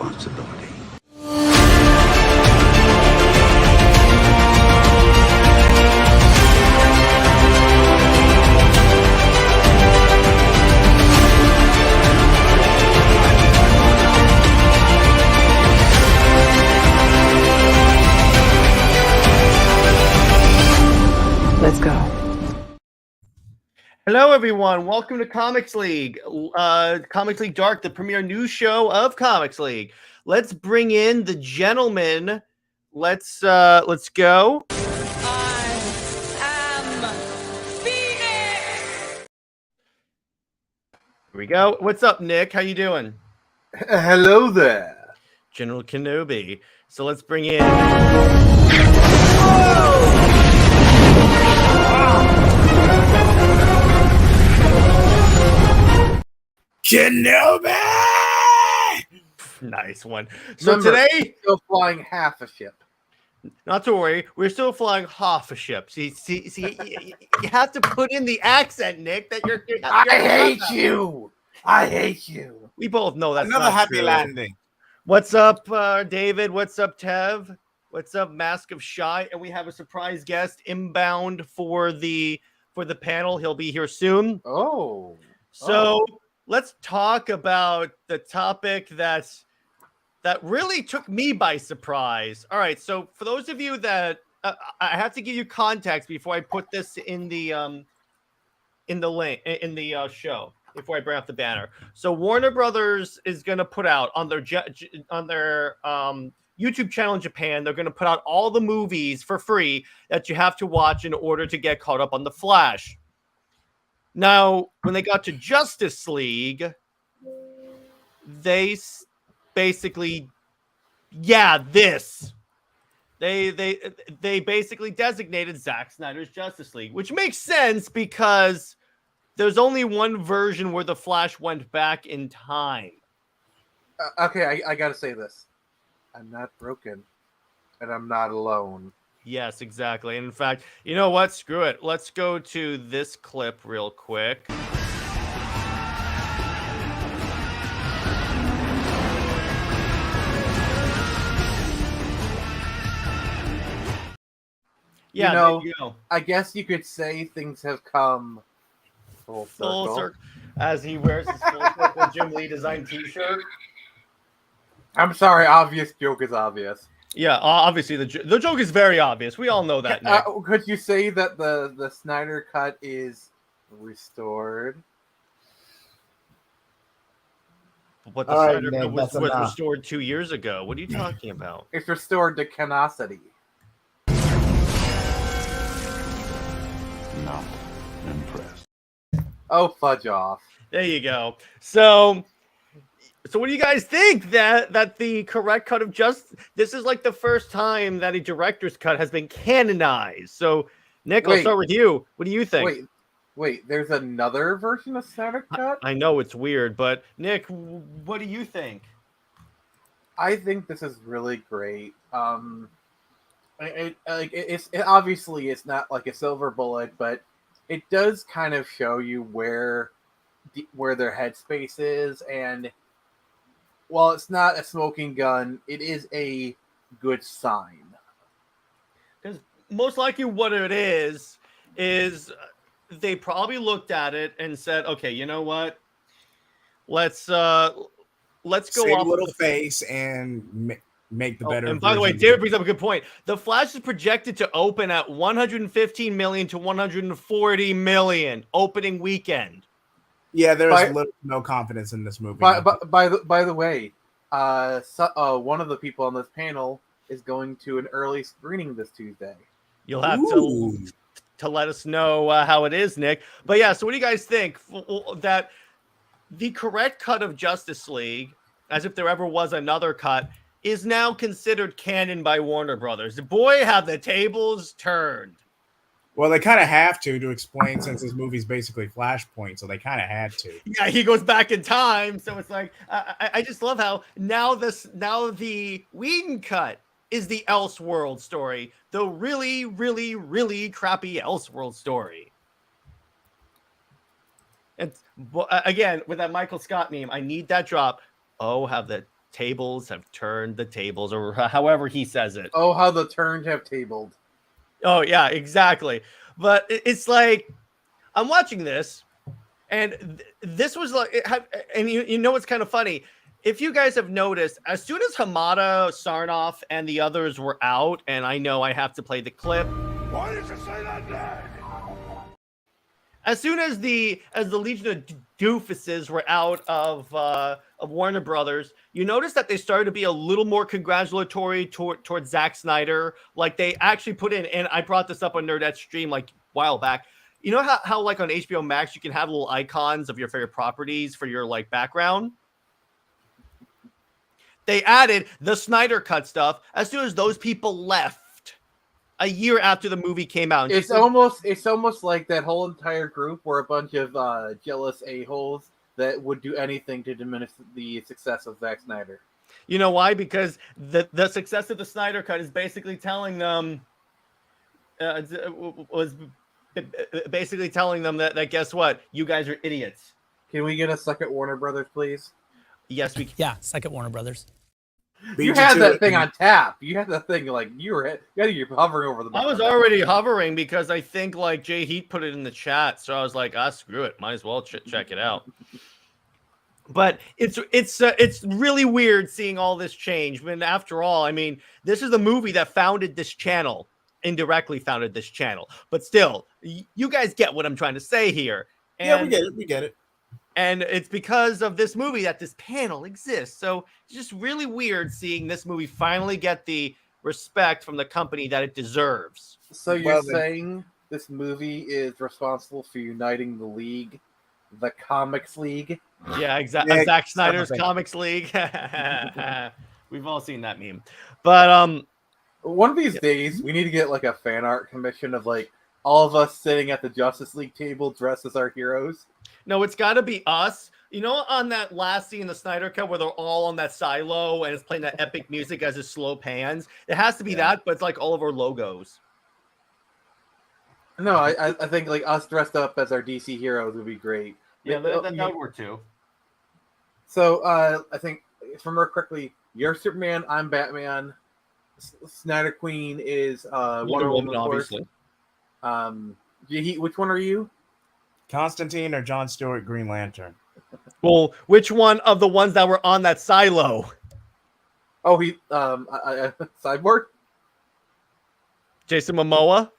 responsibility. Let's go. Hello, everyone. Welcome to Comics League, Comics League Dark, the premier news show of Comics League. Let's bring in the gentleman. Let's go. I am Phoenix. Here we go. What's up, Nick? How you doing? Hello there. General Kenobi. So let's bring in. Kenobi! Nice one. So Remember, today, still flying half a ship. not to worry, we're still flying half a ship. See, you have to put in the accent, Nick. That you're I hate you. I hate you. We both know that's Another not happy true. landing. What's up, David? What's up, Tev? What's up, Mask of Shy? And we have a surprise guest inbound for the panel. He'll be here soon. Oh. So let's talk about the topic that really took me by surprise. All right. So for those of you that I have to give you context before I put this in the link in the show. Before I bring up the banner. So Warner Brothers is going to put out on their YouTube channel in Japan, they're going to put out all the movies for free that you have to watch in order to get caught up on The Flash. Now, when they got to Josstice League, they basically, they basically designated Zack Snyder's Josstice League, which makes sense because there's only one version where the Flash went back in time. Okay, I gotta say this. I'm not broken, and I'm not alone. Yes, exactly. And in fact, you know what? Screw it. Let's go to this clip real quick. Yeah, there you go. I guess you could say things have come full circle. As he wears his full circle Jim Lee designed t-shirt. I'm sorry, obvious joke is obvious. Yeah, obviously the joke is very obvious. We all know that. Nick. Could you say that the Snyder Cut is restored? But the Snyder Cut was restored 2 years ago. What are you talking about? It's restored to canosity. Not impressed. Oh, fudge off. There you go. So what do you guys think that the correct cut of this is like the first time that a director's cut has been canonized. So Nick, I'll start with you. What do you think? Wait, there's another version of Snyder Cut? I know it's weird, but Nick, what do you think? I think this is really great. Obviously it's not like a silver bullet, but it does kind of show you where their headspace is, and while it's not a smoking gun, it is a good sign. Because most likely what it is they probably looked at it and said, okay, you know what? Let's go Save off a little face and make the better. And by the way, David brings up a good point. The Flash is projected to open at 115 million to 140 million opening weekend. Yeah, there's no confidence in this movie. By the way, one of the people on this panel is going to an early screening this Tuesday. You'll have to let us know how it is, Nick. But yeah, so what do you guys think that the correct cut of Josstice League, as if there ever was another cut, is now considered canon by Warner Brothers? Boy, have the tables turned. Well, they kind of have to explain, since this movie's basically Flashpoint, so they kind of had to. Yeah, he goes back in time, so it's like I just love how now the Whedon cut is the Elseworld story, the really, really, really crappy Elseworld story. And again, with that Michael Scott meme, I need that drop. Oh, have the tables have turned the tables, or however he says it. Oh, how the turns have tabled. Oh yeah, exactly. But it's like I'm watching this, and this was like, and you know what's kind of funny? If you guys have noticed, as soon as Hamada, Sarnoff, and the others were out, and I know I have to play the clip. Why did you say that name? As soon as the Legion of Doofuses were out of Warner Brothers, you notice that they started to be a little more congratulatory towards Zack Snyder. Like they actually put in, and I brought this up on Nerdette Stream like a while back. You know how like on HBO Max you can have little icons of your favorite properties for your like background? They added the Snyder Cut stuff as soon as those people left. A year after the movie came out. It's almost like that whole entire group were a bunch of jealous a-holes that would do anything to diminish the success of Zack Snyder. You know why? Because the success of the Snyder Cut is basically telling them that guess what? You guys are idiots. Can we get a second Warner Brothers, please? Yes, we can. Yeah, second Warner Brothers. You had that thing on tap. You had that thing like you're hovering over the button. I was already hovering because I think like JJheat put it in the chat, so I was like, screw it, might as well check it out. But it's really weird seeing all this change. But after all, I mean, this is the movie that founded this channel, indirectly founded this channel. But still, you guys get what I'm trying to say here. And Yeah, we get it. And it's because of this movie that this panel exists. So it's just really weird seeing this movie finally get the respect from the company that it deserves. So you're saying this movie is responsible for uniting the League, the Comics League? Yeah, exactly. Yeah, Zack Snyder's Comics League. We've all seen that meme. But one of these days, we need to get like a fan art commission of like all of us sitting at the Josstice League table dressed as our heroes. no, it's got to be us. You know, on that last scene in the Snyder Cut where they're all on that silo and it's playing that epic music as it slow pans. It has to be that, but it's like all of our logos. No, I think like us dressed up as our DC heroes would be great. Yeah, that would work too. So I think, if I remember correctly, you're Superman, I'm Batman. Snyder Queen is Wonder Woman, obviously. Which one are you? Constantine or John Stewart Green Lantern? Well, which one of the ones that were on that silo? Oh, he Cyborg. Jason Momoa.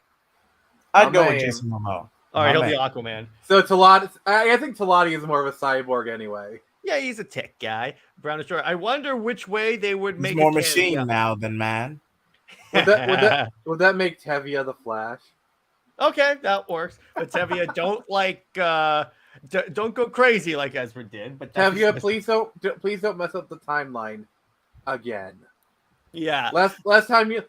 I'd go with man. Jason Momoa. All right, he'll My be man. Aquaman. So Talati, I think Talati is more of a cyborg anyway. Yeah, he's a tech guy. Brownish short. I wonder which way they would make He's more it machine now than man. Would that make Tevia the Flash? Okay, that works. But Tevia, don't don't go crazy like Ezra did. But Tevia, please don't mess up the timeline again. Yeah. Last time you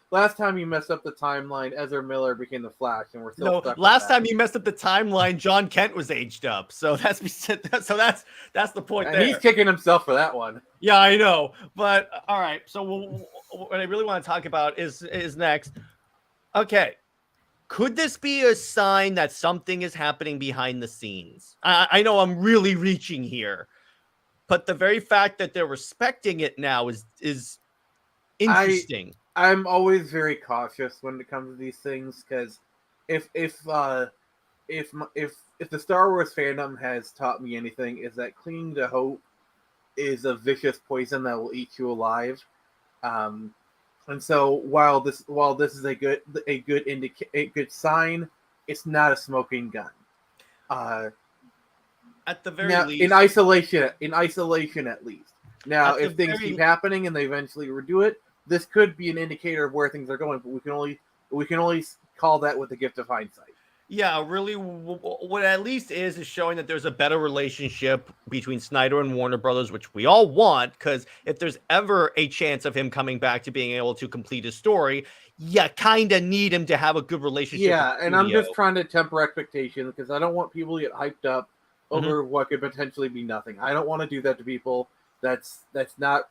messed up the timeline, Ezra Miller became the Flash, and we're still stuck. Last time you messed up the timeline, John Kent was aged up. So that's the point and there. he's kicking himself for that one. Yeah, I know. But all right. So what I really want to talk about is next. Okay. Could this be a sign that something is happening behind the scenes? I know I'm really reaching here, but the very fact that they're respecting it now is interesting. I'm always very cautious when it comes to these things because if the Star Wars fandom has taught me anything, is that clinging to hope is a vicious poison that will eat you alive. And so while this is a good sign, it's not a smoking gun. At the very now, least, in isolation at least. Now, if things keep happening and they eventually redo it, this could be an indicator of where things are going. But we can only call that with the gift of hindsight. Yeah, really, what at least is showing that there's a better relationship between Snyder and Warner Brothers, which we all want, because if there's ever a chance of him coming back to being able to complete his story, you kind of need him to have a good relationship. Yeah, and I'm just trying to temper expectations because I don't want people to get hyped up over what could potentially be nothing. I don't want to do that to people. That's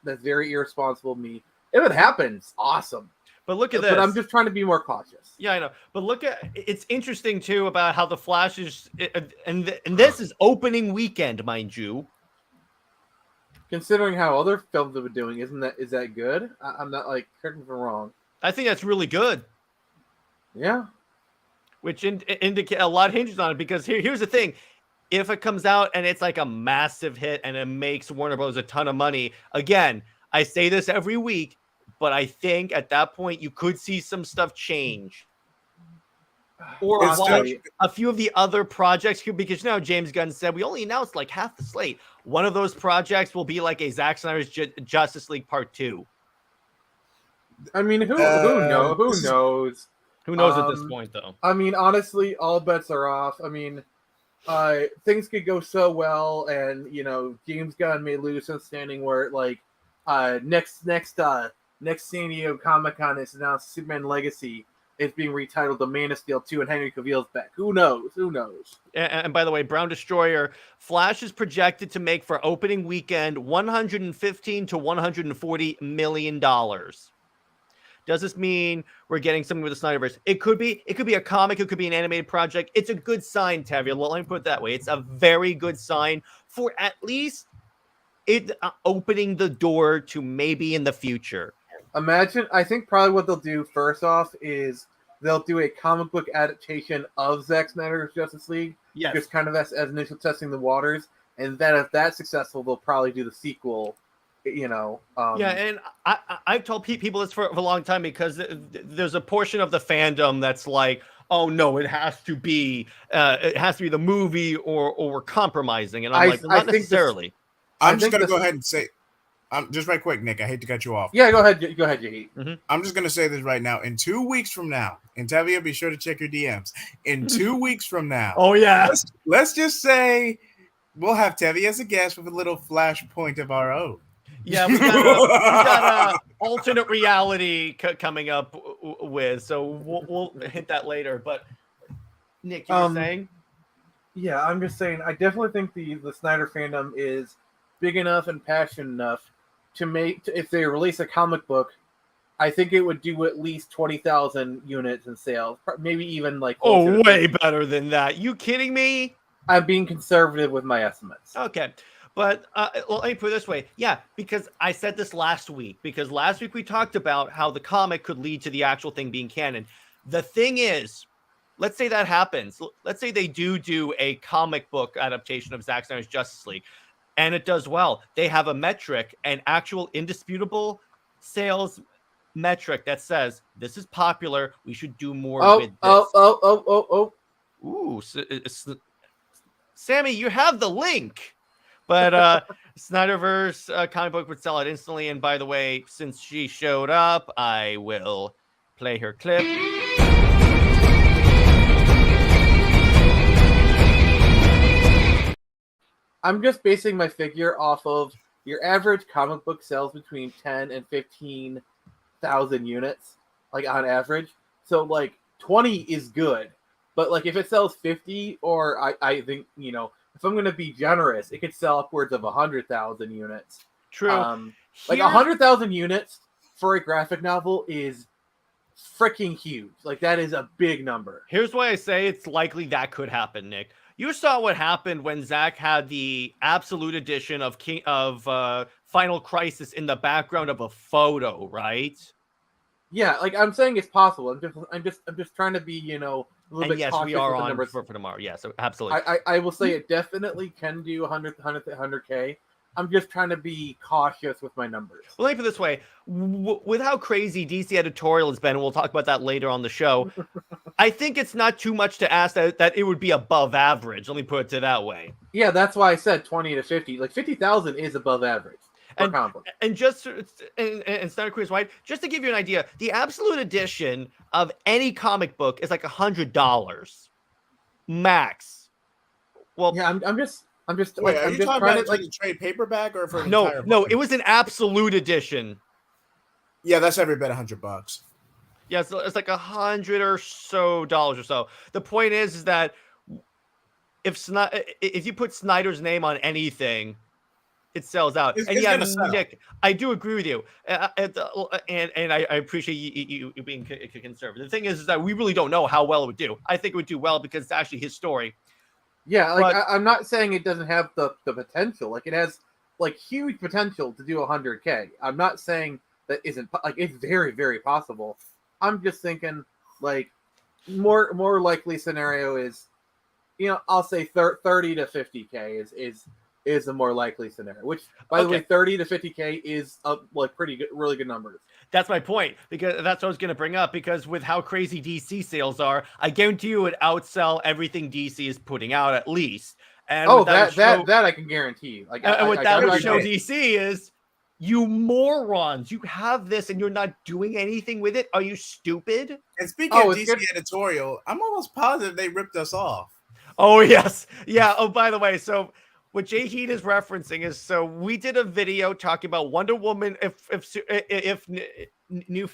very irresponsible of me. If it happens, awesome. But look at this. But I'm just trying to be more cautious. Yeah, I know. But look at it's interesting too about how the Flash is, and this is opening weekend, mind you. considering how other films have been doing, is that good? I'm not like correct me if I'm wrong. I think that's really good. Yeah. Which indicate a lot hinges on it, because here's the thing. If it comes out and it's like a massive hit and it makes Warner Bros. A ton of money, again, I say this every week, but I think at that point you could see some stuff change. Or watch a few of the other projects, because James Gunn said we only announced like half the slate. One of those projects will be like a Zack Snyder's Justice League Part 2. I mean, who knows? Who knows? Who knows at this point, though? I mean, honestly, all bets are off. I mean, things could go so well, and James Gunn may lose some standing where like next San Diego Comic-Con is announced Superman Legacy is being retitled The Man of Steel 2 and Henry Cavill's back. Who knows? And by the way, Brown Destroyer, Flash is projected to make for opening weekend $115 to $140 million. Does this mean we're getting something with the Snyderverse? It could be a comic, it could be an animated project. It's a good sign, Tavia. Let me put it that way. It's a very good sign for at least it opening the door to maybe in the future. Imagine, I think probably what they'll do first off is they'll do a comic book adaptation of Zack Snyder's Justice League. Yes. Just kind of as initial testing the waters. And then if that's successful, they'll probably do the sequel, Yeah, and I've told people this for a long time, because there's a portion of the fandom that's like, oh no, it has to be the movie, or we're compromising. And I'm like, well, not necessarily. I'm just going to go ahead and say, just right quick, Nick, I hate to cut you off. Yeah, go ahead, JJheat. Mm-hmm. I'm just going to say this right now. In 2 weeks from now, and Tavia, be sure to check your DMs. In 2 weeks from now. Oh, yeah. Let's just say we'll have Tavia as a guest with a little flashpoint of our own. Yeah, we got a alternate reality coming up with, so we'll hit that later. But Nick, you were saying? Yeah, I'm just saying. I definitely think the Snyder fandom is big enough and passionate enough to make. If they release a comic book, I think it would do at least 20,000 units in sales, maybe even like. Oh, way better than that! You kidding me? I'm being conservative with my estimates. Okay. But let me put it this way. Yeah, because I said this last week. Because last week we talked about how the comic could lead to the actual thing being canon. The thing is, let's say that happens. Let's say they do a comic book adaptation of Zack Snyder's Justice League, and it does well. They have a metric, an actual indisputable sales metric that says this is popular. We should do more with this. Ooh, Sammy, you have the link. But Snyderverse comic book would sell out instantly. And by the way, since she showed up, I will play her clip. I'm just basing my figure off of your average comic book sells between 10 and 15,000 units, like on average. So like 20 is good. But like if it sells 50, or I think, if I'm going to be generous, it could sell upwards of 100,000 units. True. Like 100,000 units for a graphic novel is freaking huge. Like that is a big number. Here's why I say it's likely that could happen, Nick. You saw what happened when Zack had the absolute edition of Final Crisis in the background of a photo, right? Yeah, like I'm saying it's possible. I'm just trying to be, a little bit yes, cautious we are with the on numbers. for tomorrow. Yeah, so absolutely. I will say it definitely can do 100K. I'm just trying to be cautious with my numbers. Well, let me put it this way. With how crazy DC editorial has been, and we'll talk about that later on the show, I think it's not too much to ask that it would be above average. Let me put it that way. Yeah, that's why I said 20 to 50. Like 50,000 is above average. And just and Snyder Quiz White, just to give you an idea, the absolute edition of any comic book is like $100 max. Well, yeah, I'm just Wait, like, are I'm you just talking trying about to like a trade paperback or for an no, entire book? it was an absolute edition. Yeah, that's every bit $100. Yeah, so it's like $100 or so dollars or so. The point is that if you put Snyder's name on anything, it sells out. It's and yeah, gonna sell. Nick, I do agree with you, and I appreciate you being conservative. The thing is that we really don't know how well it would do. I think it would do well because it's actually his story. yeah, like I'm not saying it doesn't have the potential. Like it has like huge potential to do 100K. I'm not saying that isn't like it's very, very possible. I'm just thinking like more likely scenario is, I'll say 30 to 50K is the more likely scenario. Which, by the way, 30 to 50K is like pretty good, really good numbers. That's my point, because that's what I was going to bring up, because with how crazy DC sales are, I guarantee you it outsell everything DC is putting out at least. And that I can guarantee. Like, and what that would show agree. DC is, you morons, you have this and you're not doing anything with it. Are you stupid? And speaking of DC editorial, I'm almost positive they ripped us off. Oh, yes. Yeah. Oh, by the way, so what JJheat is referencing is, so we did a video talking about Wonder Woman. If new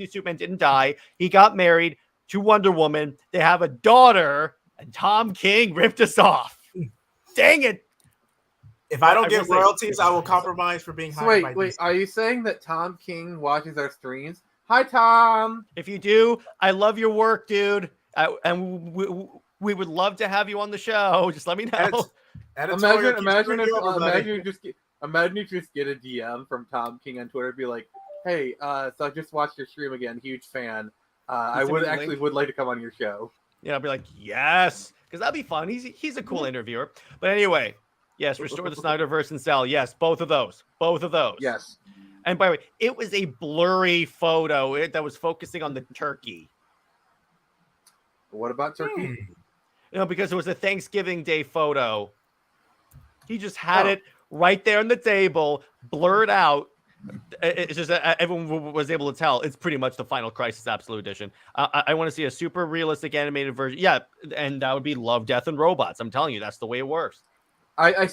Superman didn't die, he got married to Wonder Woman. They have a daughter, and Tom King ripped us off. Dang it. If I don't get royalties, I will compromise for being hired by Wait, are you saying that Tom King watches our streams? Hi, Tom. If you do, I love your work, dude. And we would love to have you on the show. Just let me know. Imagine if you just get a DM from Tom King on Twitter, be like, "Hey, so I just watched your stream again. Huge fan. I would like to come on your show." Yeah, I'll be like, yes, because that'd be fun. He's a cool interviewer. But anyway, yes, restore the Snyderverse and sell. Yes, both of those. Yes. And by the way, it was a blurry photo that was focusing on the turkey. What about turkey? Because it was a Thanksgiving Day photo. He just had it right there on the table, blurred out. It's just everyone was able to tell it's pretty much the Final Crisis Absolute Edition. I want to see a super realistic animated version. Yeah, and that would be Love, Death, and Robots. I'm telling you, that's the way it works. I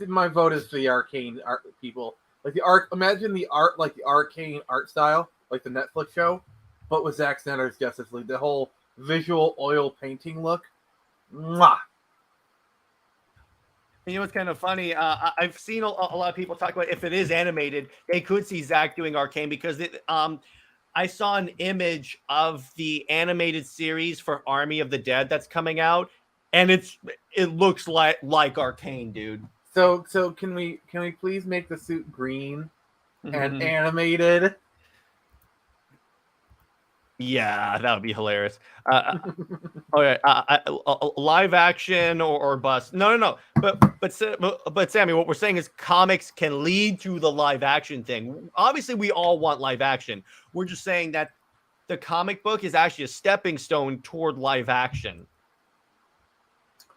my vote is for the arcane art people. Like imagine the art, like the arcane art style, like the Netflix show, but with Zack Snyder's Justice League. The whole visual oil painting look. Mwah. You know what's kind of funny? I've seen a lot of people talk about if it is animated, they could see Zack doing Arcane, because I saw an image of the animated series for Army of the Dead that's coming out, and it looks like Arcane, dude. So can we please make the suit green and animated? Yeah, that would be hilarious. Okay, live action or bust? No. But Sammy, what we're saying is comics can lead to the live action thing. Obviously, we all want live action. We're just saying that the comic book is actually a stepping stone toward live action.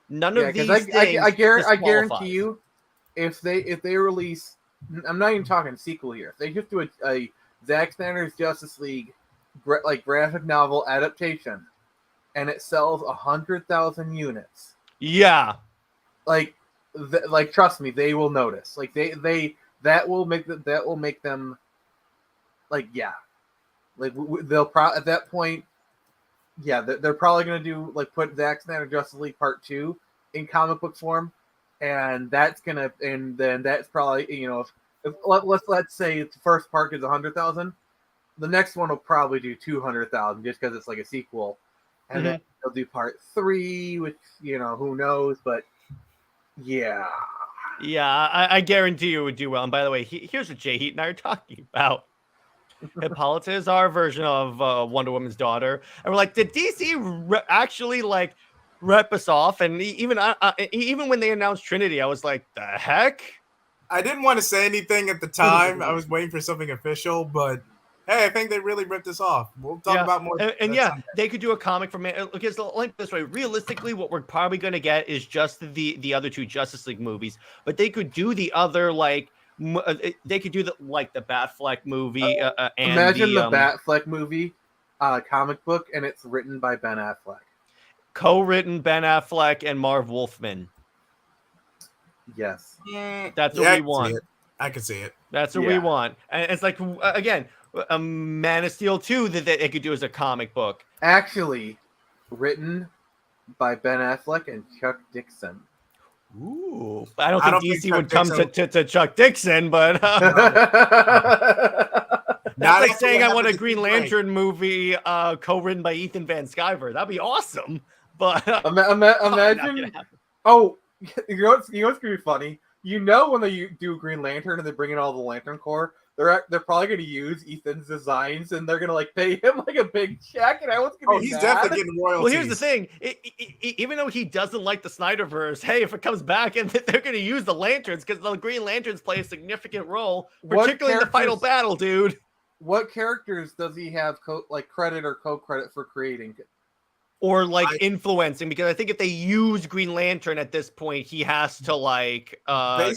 None of these things. I guarantee you, if they release, I'm not even talking sequel here. If they just do a Zack Snyder's Justice League like graphic novel adaptation, and it sells 100,000 units. Yeah, like trust me, they will notice. Like that will make them like, yeah, like they'll at that point, yeah, they're probably gonna do like put Zack Snyder Justice League Part 2 in comic book form, and then that's probably, if let's say the first part is 100,000. The next one will probably do 200,000 just because it's like a sequel, and then they'll do part 3, which who knows, but yeah, I guarantee you it would do well. And by the way, here's what JJheat and I are talking about. Hippolyta is our version of Wonder Woman's daughter, and we're like, did DC actually like rep us off? And even when they announced Trinity, I was like, the heck? I didn't want to say anything at the time. I was waiting for something official, but hey, I think they really ripped us off. We'll talk about more. And yeah, they could do a comic from it. Because like this way, realistically, what we're probably going to get is just the other two Justice League movies. But they could do the other, like, they could do the Batfleck movie. Imagine the Batfleck movie comic book, and it's written by Ben Affleck. Co-written Ben Affleck and Marv Wolfman. Yes. That's what we want. I can see it. That's what we want. And it's like, again, a Man of Steel 2 that they could do as a comic book. Actually, written by Ben Affleck and Chuck Dixon. Ooh. I don't think DC would come to Chuck Dixon, but... That's like saying I want a Green Lantern movie co-written by Ethan Van Sciver. That'd be awesome. But imagine... Oh, you know what's going to be funny? when they do Green Lantern and they bring in all the Lantern Corps, they're probably going to use Ethan's designs and they're going to like pay him like a big check. And I was going to be he's mad. definitely getting royalties. Well, here's the thing. Even though he doesn't like the Snyderverse, hey, if it comes back and they're going to use the Lanterns because the Green Lanterns play a significant role, particularly in the final battle, dude. What characters does he have credit or co-credit for creating? Or like influencing, because I think if they use Green Lantern at this point, he has to like to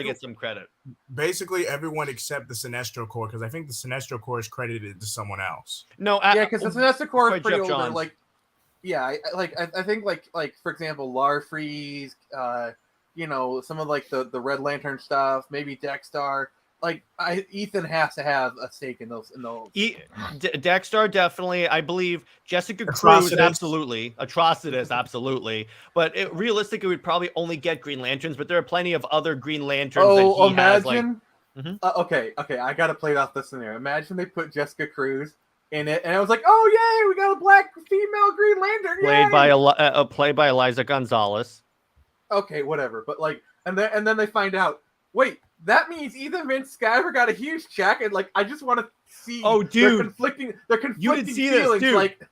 get some credit. Basically, everyone except the Sinestro Corps, because I think the Sinestro Corps is credited to someone else. No, because the Sinestro Corps is pretty older. Johns. Like, yeah, I think like for example, Larfreeze, some of like the Red Lantern stuff, maybe Dexter. Like Ethan has to have a stake in those. Dexter definitely, I believe. Jessica Cruz, absolutely. Atrocitus, absolutely. But realistically, we'd probably only get Green Lanterns. But there are plenty of other Green Lanterns that he imagine. Has, like, okay, I gotta play off this scenario. Imagine they put Jessica Cruz in it, and I was like, oh yay, we got a black female Green Lantern, played by Eliza Gonzalez. Okay, whatever. But like, and then they find out. Wait, that means Ethan Van Sciver got a huge check, and like I just want to see. Oh, dude, they're conflicting you didn't see feelings. This, dude. Like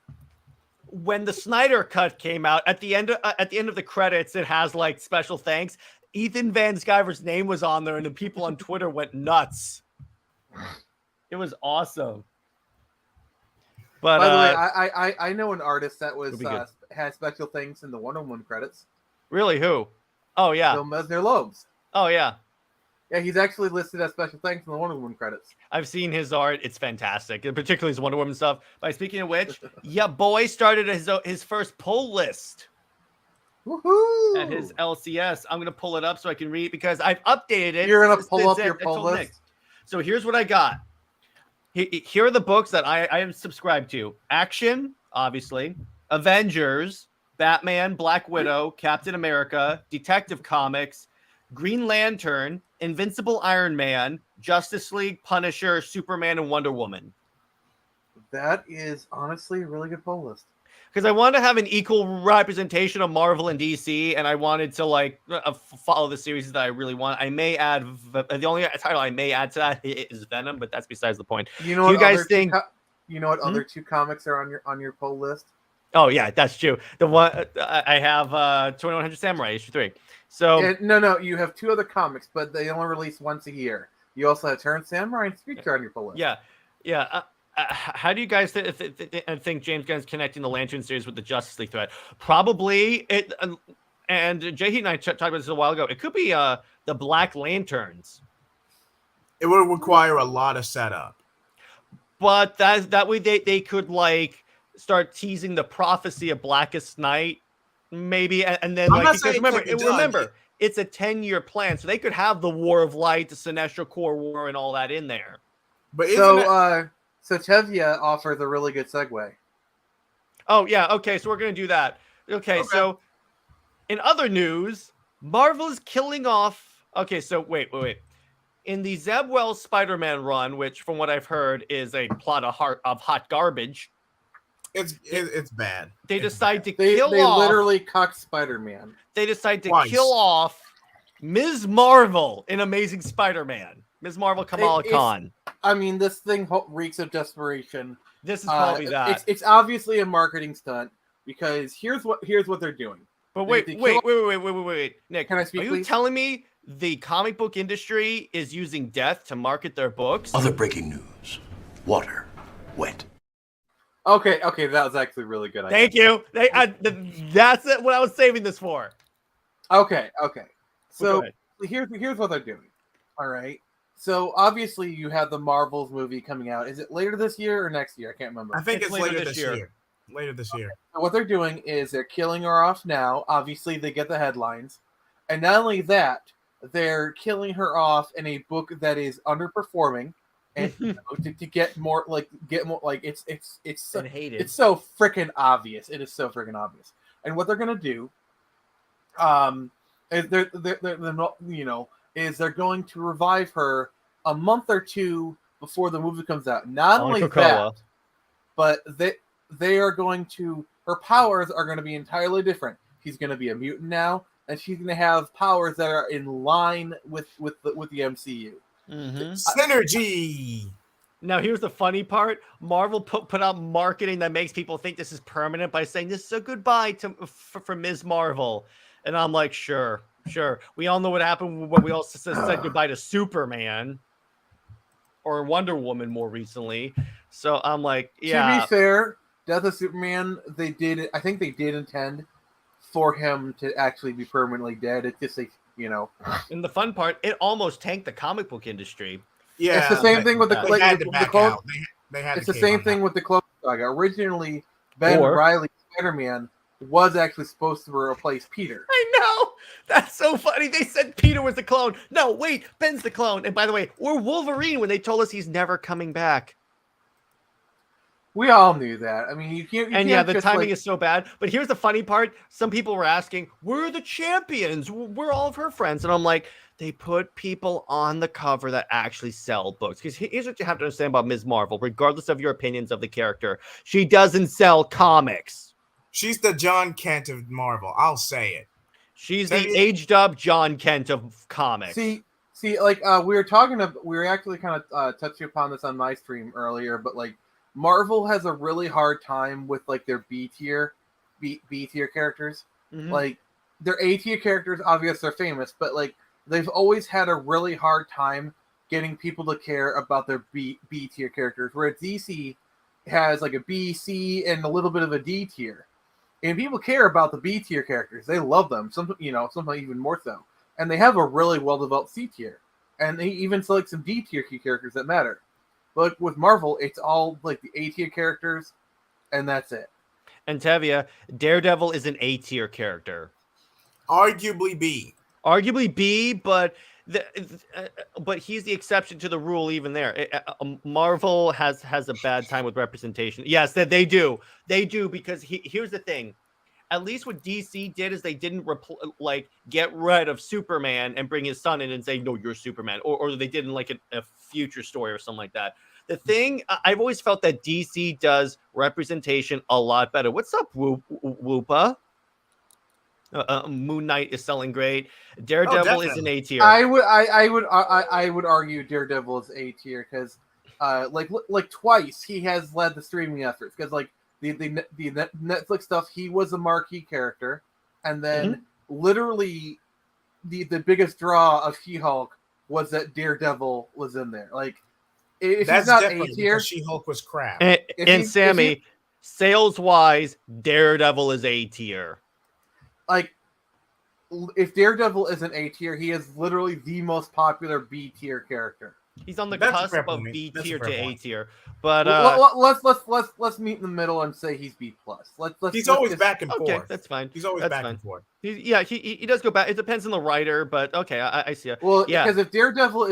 when the Snyder Cut came out, at the end of the credits, it has like special thanks. Ethan Van Sciver's name was on there, and the people on Twitter went nuts. It was awesome. But by the way, I know an artist that had special thanks in the Wonder Woman credits. Really? Who? Oh yeah, Bill Mesner Loebs. Oh yeah. Yeah, he's actually listed as special thanks in the Wonder Woman credits. I've seen his art. It's fantastic, particularly his Wonder Woman stuff. But speaking of which, yeah, boy started his first pull list. Woohoo! At his LCS. I'm going to pull it up so I can read because I've updated it. You're going to pull up your pull list? Nick. So here's what I got. Here are the books that I am subscribed to. Action, obviously. Avengers, Batman, Black Widow, Captain America, Detective Comics, Green Lantern, Invincible Iron Man, Josstice League, Punisher, Superman, and Wonder Woman. That is honestly a really good pull list. Because I wanted to have an equal representation of Marvel and DC, and I wanted to like follow the series that I really want. I may add the only title I may add to that is Venom, but that's besides the point. You know what? You guys think? Other two comics are on your pull list? Oh yeah, that's true. The one I have 2100 Samurai issue 3. So no, you have two other comics, but they only release once a year. You also have Turn Samurai and Speaker on your pull list. Yeah. How do you guys think James Gunn's connecting the Lantern series with the Justice League threat? Probably it. And JJheat and I talked about this a while ago. It could be the Black Lanterns. It would require a lot of setup. But that way they could like start teasing the prophecy of Blackest Night. Maybe, and then like because remember, it's a 10-year plan, so they could have the War of Light, the Sinestro Corps War, and all that in there. But so Tevye offers a really good segue. Oh yeah, okay, so we're gonna do that. Okay, so in other news, Marvel is killing off. Okay, so wait. In the Zeb Wells Spider-Man run, which from what I've heard is a plot of hot garbage. It's bad. They decide to kill off. They literally cuck Spider-Man. They decide to kill off Ms. Marvel in Amazing Spider-Man. Ms. Marvel Kamala Khan. I mean, this thing reeks of desperation. This is probably that. It's obviously a marketing stunt because here's what they're doing. But wait, Nick. Can I speak? Are you telling me the comic book industry is using death to market their books? Other breaking news: water, wet. Okay, that was actually really good. Thank you. That's what I was saving this for. Okay. So here's what they're doing. All right. So obviously you have the Marvels movie coming out. Is it later this year or next year? I can't remember. I think it's later this year. Later this year. So what they're doing is they're killing her off now. Obviously they get the headlines, and not only that, they're killing her off in a book that is underperforming. And to get more it's so freaking obvious. It is so freaking obvious. And what they're gonna do, is they're going to revive her a month or two before the movie comes out. Not only that, but they are going to her powers are going to be entirely different. She's going to be a mutant now. and she's going to have powers that are in line with the MCU. Synergy. Now, here's the funny part. Marvel put out marketing that makes people think this is permanent by saying this is a goodbye for Ms. Marvel. And I'm like, sure. We all know what happened when we all said goodbye to Superman or Wonder Woman more recently. So I'm like, yeah. To be fair, Death of Superman, I think they did intend for him to actually be permanently dead. It's just like, And the fun part, it almost tanked the comic book industry. Yeah, it's the same thing with the They had to back out. It's the same thing with the Clone Saga. Originally, Ben Reilly Spider-Man was actually supposed to replace Peter. I know. That's so funny. They said Peter was the clone. No, wait, Ben's the clone. And by the way, we're Wolverine when they told us he's never coming back. We all knew that. I mean, you can't. The timing is so bad. But here's the funny part. Some people were asking, we're the champions. We're all of her friends. And I'm like, they put people on the cover that actually sell books. Because here's what you have to understand about Ms. Marvel, regardless of your opinions of the character. She doesn't sell comics. She's the John Kent of Marvel. I'll say it. She's the aged up John Kent of comics. See, like we were actually kind of touching upon this on my stream earlier, but like Marvel has a really hard time with like their B tier characters. Mm-hmm. Like their A tier characters, obviously they're famous, but like they've always had a really hard time getting people to care about their B tier characters. Whereas DC has like a B, C, and a little bit of a D tier. And people care about the B tier characters. They love them. Sometimes even more so. And they have a really well-developed C tier. And they even select some D tier key characters that matter. But with Marvel, it's all like the A tier characters, and that's it. And Tevia, Daredevil is an A tier character. Arguably B. Arguably B, but he's the exception to the rule even there. Marvel has a bad time with representation. Yes, they do. They do, because here's the thing. At least what DC did is they didn't get rid of Superman and bring his son in and say, no, you're Superman. Or they did in like a future story or something like that. The thing, I've always felt that DC does representation a lot better. What's up, Whoopa? Moon Knight is selling great. Daredevil is an A tier. I would argue Daredevil is A tier because, like twice he has led the streaming efforts because like the Netflix stuff he was a marquee character, and then literally the biggest draw of She-Hulk was that Daredevil was in there. Like if that's he's not different A tier, She-Hulk was crap. And Sammy, sales wise, Daredevil is A tier. Like, if Daredevil is an A tier, he is literally the most popular B tier character. He's on the cusp of B tier to A tier. But let's meet in the middle and say he's B plus. He's always back and forth. Okay, that's fine. He's always back and forth. He does go back. It depends on the writer, but okay, I see it. Well, yeah, because if Daredevil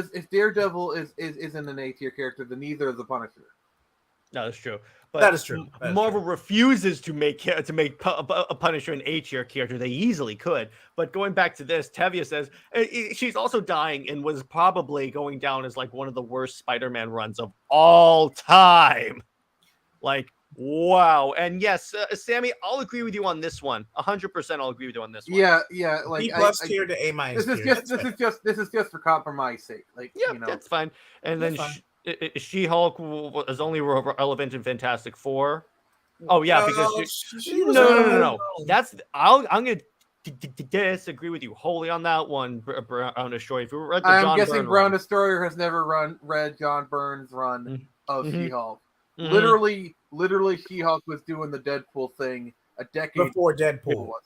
isn't an A tier character, then neither is the Punisher. No, that's true. But that is true. Marvel refuses to make a Punisher an A tier character. They easily could. But going back to this, Tevia says she's also dying and was probably going down as like one of the worst Spider-Man runs of all time. Like, wow. And yes, Sammy, I'll agree with you on this one. 100% I'll agree with you on this one. Yeah. Like B plus tier to A minus. This is just for compromise sake. Like, yeah, that's fine. And then She-Hulk is only relevant in Fantastic Four. Oh yeah, because no. I'm gonna disagree with you wholly on that one, Brown Destroyer. If you read the I'm guessing Brown Destroyer has never read John Byrne's run of She-Hulk. Literally, She-Hulk was doing the Deadpool thing a decade before Deadpool was.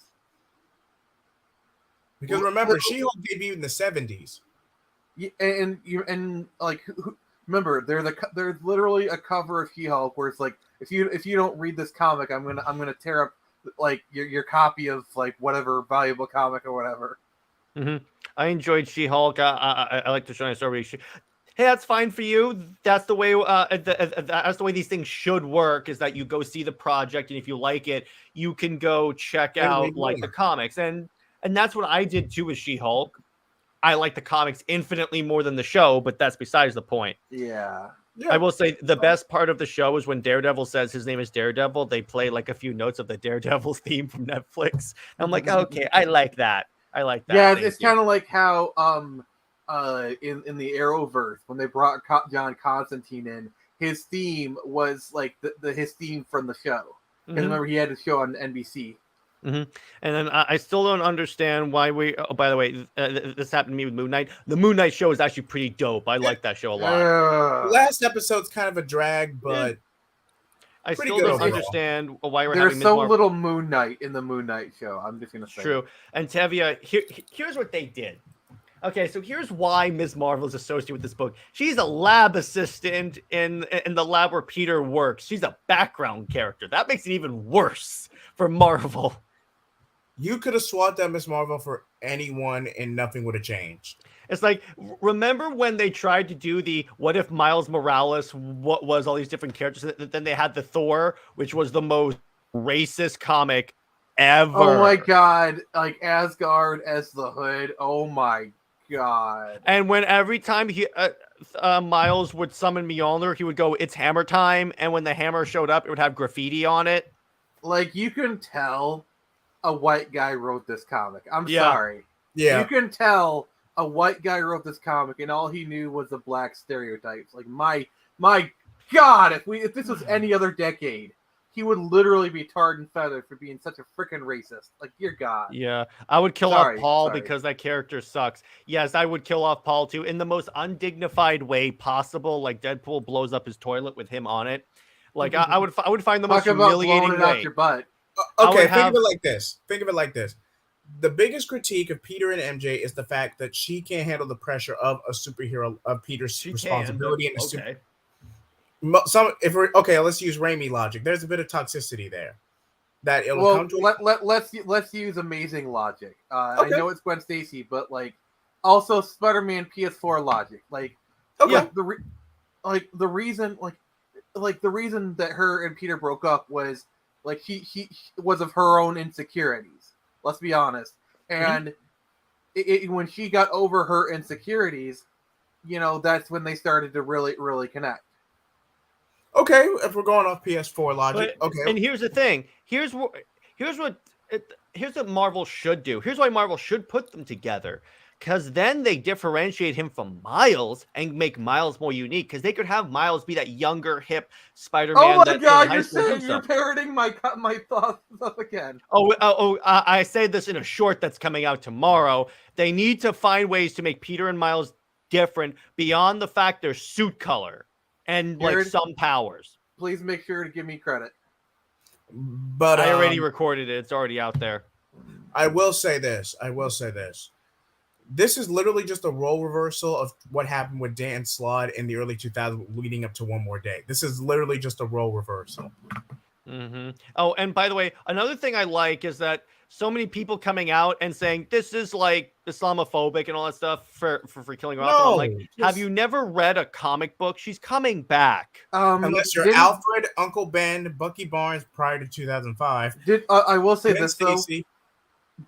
Because remember, She-Hulk debuted in the 70s. And like. Remember, there's literally a cover of She-Hulk where it's like, if you don't read this comic, I'm gonna tear up like your copy of like whatever valuable comic or whatever. I enjoyed She-Hulk. I like to show my story. Hey, that's fine for you. That's the way. That's the way these things should work. Is that you go see the project, and if you like it, you can go check out like the comics, and that's what I did too with She-Hulk. I like the comics infinitely more than the show, but that's besides the point. Yeah. I will say the best part of the show is when Daredevil says his name is Daredevil, they play like a few notes of the Daredevil theme from Netflix. I'm like, okay, I like that. I like that. Yeah, Thank it's you. kind of like how in the Arrowverse when they brought John Constantine in, his theme was like his theme from the show. Because remember he had a show on NBC. And then I still don't understand why we. Oh, by the way, this happened to me with Moon Knight. The Moon Knight show is actually pretty dope. I like that show a lot. The last episode's kind of a drag, but I pretty still good don't overall. understand why we're There's having so Ms. Marvel. little Moon Knight in the Moon Knight show. I'm just gonna say. True. And Tevia, here's what they did. Okay, so here's why Ms. Marvel is associated with this book. She's a lab assistant in the lab where Peter works. She's a background character. That makes it even worse for Marvel. You could have swapped that Miss Marvel for anyone and nothing would have changed. It's like, remember when they tried to do the what if Miles Morales what was all these different characters? Then they had the Thor, which was the most racist comic ever. Oh my god, like Asgard as the Hood. Oh my god. And when every time Miles would summon Mjolnir, he would go, "It's hammer time." And when the hammer showed up, it would have graffiti on it. Like, you can tell a white guy wrote this comic. I'm Yeah. sorry. Yeah. You can tell a white guy wrote this comic and all he knew was the black stereotypes. Like, my god, if this was any other decade, he would literally be tarred and feathered for being such a freaking racist. Like, dear God. Yeah, I would kill Sorry, off Paul sorry. because that character sucks. Yes, I would kill off Paul too in the most undignified way possible. Like Deadpool blows up his toilet with him on it. Like I would find the most Talk about blowing humiliating it out way. your butt. Okay, think of it like this. Think of it like this. The biggest critique of Peter and MJ is the fact that she can't handle the pressure of a superhero, of Peter's responsibility and okay. Let's use Raimi logic. There's a bit of toxicity there. That it'll Well, come to let's use amazing logic. Okay. I know it's Gwen Stacy, but like also Spider-Man PS4 logic. Like, Okay. the reason that her and Peter broke up was like he was of her own insecurities. Let's be honest. And when she got over her insecurities, that's when they started to really connect. Okay, if we're going off PS4 logic, okay. And here's the thing. Here's what Marvel should do. Here's why Marvel should put them together. Because then they differentiate him from Miles and make Miles more unique. Because they could have Miles be that younger, hip Spider-Man. Oh my that god, high school you're stuff. parroting my thoughts up again. I say this in a short that's coming out tomorrow. They need to find ways to make Peter and Miles different beyond the fact they're suit color and like Jared, some powers. Please make sure to give me credit. But I already recorded it. It's already out there. I will say this. This is literally just a role reversal of what happened with Dan Slott in the early 2000s leading up to One More Day. This is literally just a role reversal. Mm-hmm. Oh, and by the way, another thing I like is that so many people coming out and saying this is like Islamophobic and all that stuff for killing her off. And I'm like, have you never read a comic book? She's coming back. Unless you're Alfred, Uncle Ben, Bucky Barnes prior to 2005. I will say Ben this though. Stacy.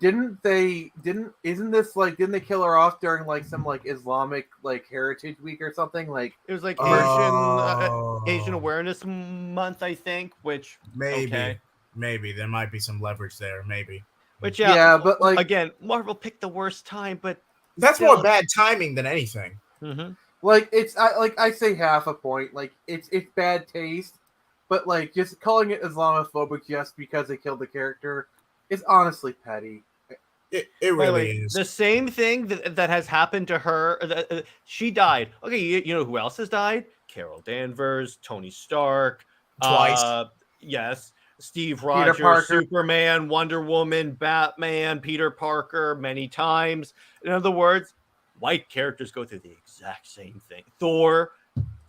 Didn't they kill her off during like some like Islamic like Heritage Week or something? Like It was like Oh. Asian Awareness Month, I think. Which Maybe there might be some leverage there. Maybe. Which but like again, Marvel picked the worst time, but That's still. more bad timing than anything. Mm-hmm. like I say half a point. Like it's bad taste, but like just calling it Islamophobic just because they killed the character is honestly petty. It really is. The same thing that has happened to her. She died. Okay, you know who else has died? Carol Danvers, Tony Stark. Twice. Yes. Steve Rogers, Parker. Superman, Wonder Woman, Batman, Peter Parker, many times. In other words, white characters go through the exact same thing. Thor.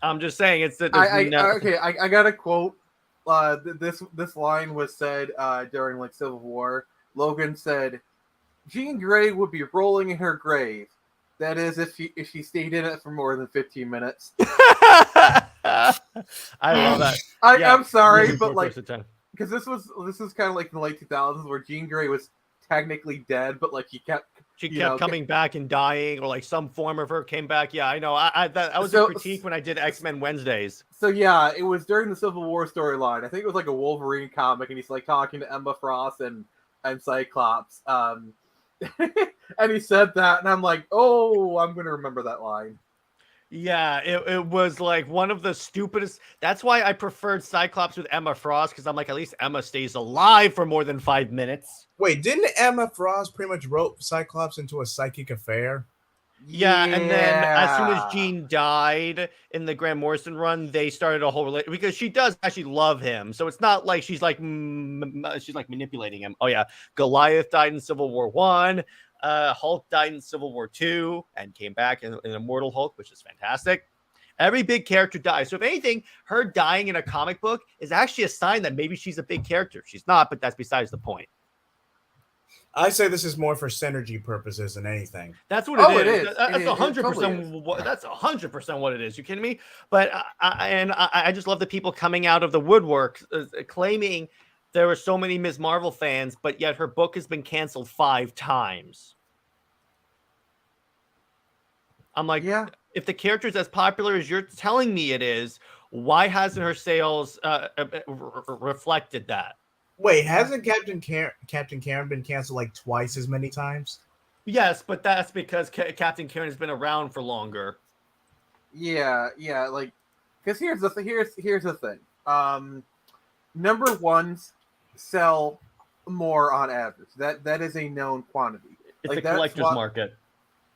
I'm just saying it's that. I got a quote. This line was said during like Civil War. Logan said, "Jean Grey would be rolling in her grave. That is, if she stayed in it for more than 15 minutes." I love that. I'm sorry, but like, Of time. because this is kind of like in the late 2000s where Jean Grey was technically dead, but like she kept coming back and dying, or like some form of her came back. Yeah, I know. That was So- a critique when I did X-Men Wednesdays. So yeah, it was during the Civil War storyline. I think it was like a Wolverine comic, and he's like talking to Emma Frost and Cyclops. And he said that, and I'm like, oh, I'm gonna remember that line. Yeah, it was like one of the stupidest. That's why I preferred Cyclops with Emma Frost, because I'm like, at least Emma stays alive for more than 5 minutes. Wait, didn't Emma Frost pretty much rope Cyclops into a psychic affair? Yeah, and then as soon as Jean died in the Grant Morrison run, they started a whole relationship because she does actually love him. So it's not like she's like manipulating him. Oh yeah, Goliath died in Civil War I. Hulk died in Civil War II and came back in Immortal Hulk, which is fantastic. Every big character dies. So if anything, her dying in a comic book is actually a sign that maybe she's a big character. She's not, but that's besides the point. I say this is more for synergy purposes than anything. That's what it is. It is. That's 100%. Totally That's 100% what it is. You kidding me? But I just love the people coming out of the woodwork claiming there were so many Ms. Marvel fans, but yet her book has been canceled 5 times. I'm like, yeah. If the character is as popular as you're telling me it is, why hasn't her sales reflected that? Wait, hasn't Captain Karen been canceled like twice as many times? Yes, but that's because Captain Karen has been around for longer. Yeah, like, because here's the thing. Number ones sell more on average. That is a known quantity. It's like, a collector's market.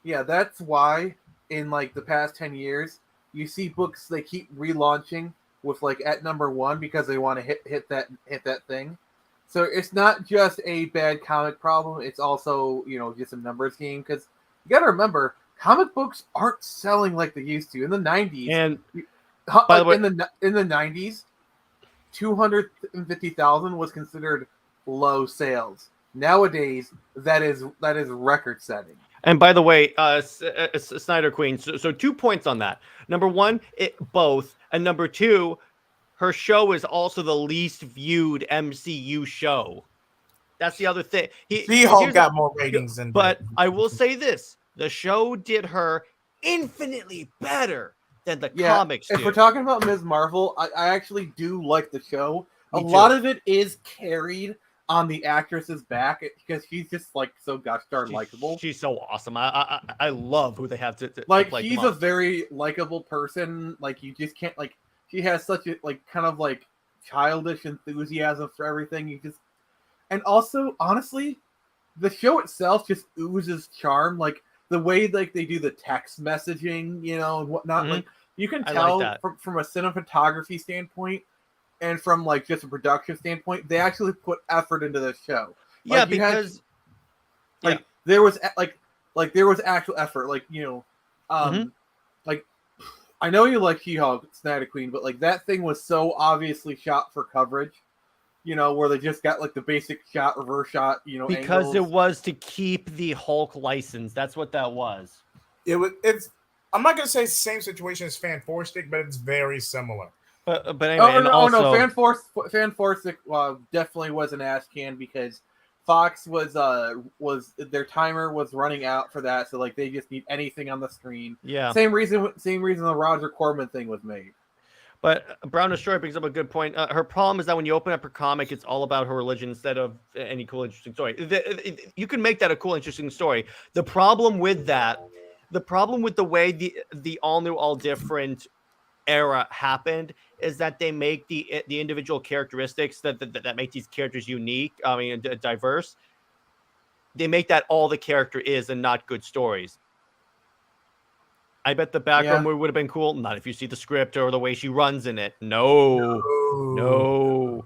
Yeah, that's why in like the past 10 years, you see books they keep relaunching with like at number 1 because they want to hit that thing. So it's not just a bad comic problem; it's also, you know, just a numbers game. Because you got to remember, comic books aren't selling like they used to in the 90s. And by the way, in the 90s, 250,000 was considered low sales. Nowadays, that is record setting. And by the way, Snyder Queen. So 2 points on that. Number 1, both, and number 2. Her show is also the least viewed MCU show. That's the other thing. She-Hulk got more ratings than. But I will say this: the show did her infinitely better than the comics. If we're talking about Ms. Marvel, I actually do like the show. Me a too. lot of it is carried on the actress's back because she's just like so gosh darn likable. She's so awesome. I love who they have to like. play She's a very likable person. Like you just can't like. She has such a like kind of like childish enthusiasm for everything. You just, and also honestly, the show itself just oozes charm. Like the way like they do the text messaging, you know, and whatnot. Like you can tell from a cinematography standpoint and from like just a production standpoint, they actually put effort into this show. Yeah, like, because there was there was actual effort. Like, you know, like. I know you like She-Hulk, Snyder Queen, but like that thing was so obviously shot for coverage, you know, where they just got like the basic shot, reverse shot, you know, because angles. it was to keep the Hulk license. That's what that was. It's. I'm not gonna say it's the same situation as Fan Four Stick, but it's very similar. But anyway, no, Fan Four Stick definitely was an ass can because Fox was their timer was running out for that, so like they just need anything on the screen. Yeah. Same reason the Roger Corman thing was made. But Brown Destroyer brings up a good point. Her problem is that when you open up her comic, it's all about her religion instead of any cool, interesting story. You can make that a cool, interesting story. The problem with the way the all new, all different era happened is that they make the individual characteristics that make these characters unique, diverse. They make that all the character is and not good stories. I bet the background movie would have been cool. Not if you see the script or the way she runs in it. No.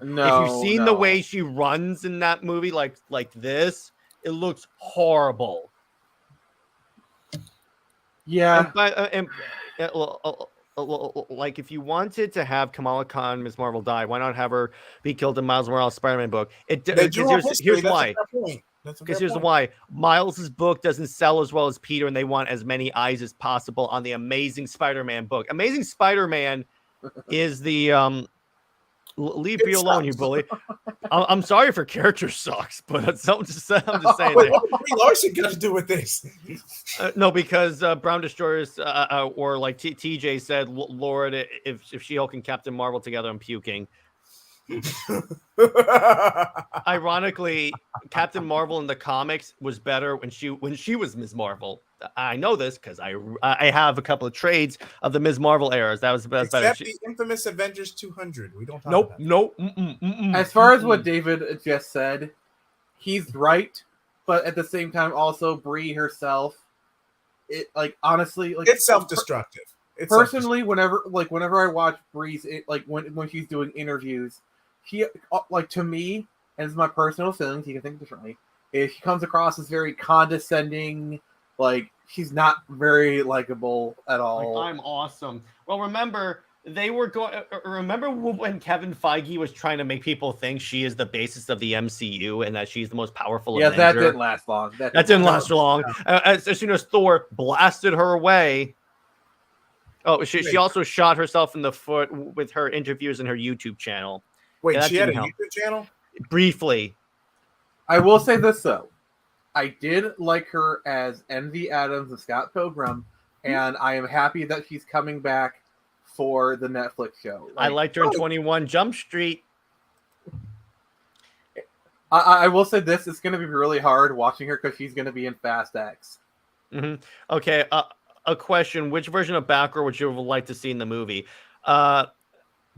If you've seen the way she runs in that movie, like this, it looks horrible. Yeah. Like if you wanted to have Kamala Khan, Ms. Marvel die, why not have her be killed in Miles Morales' Spider-Man book? Here's why. Because here's why. Miles's book doesn't sell as well as Peter, and they want as many eyes as possible on the Amazing Spider-Man book. Amazing Spider-Man is the leave me alone, you bully. I'm sorry if her character sucks, but I'm just saying. Wait, what Larson got to do with this? No, because Brown Destroyers, or like TJ said, Lord, if She-Hulk and Captain Marvel together, I'm puking. Ironically, Captain Marvel in the comics was better when she was Ms. Marvel. I know this because I have a couple of trades of the Ms. Marvel eras. That was better. Except the infamous Avengers 200. We don't talk Nope, about that. nope. As far as what David just said, he's right, but at the same time, also Brie herself, it like honestly, like It's self-destructive. It's personally, whenever I watch Bree's, when she's doing interviews, she like to me, and it's my personal feelings. You can think differently. If she comes across as very condescending, like she's not very likable at all. Like, I'm awesome. Well, remember they were going. Remember when Kevin Feige was trying to make people think she is the basis of the MCU and that she's the most powerful. Yeah, Avenger? that didn't last long. That didn't last long. As soon as Thor blasted her away. Oh, she also shot herself in the foot with her interviews in her YouTube channel. Wait, she had a YouTube channel? Briefly. I will say this, though. I did like her as Envy Adams and Scott Pilgrim, and I am happy that she's coming back for the Netflix show. I liked her in 21 Jump Street. I will say this. It's going to be really hard watching her because she's going to be in Fast X. Mm-hmm. Okay, a question: which version of Batgirl would you like to see in the movie?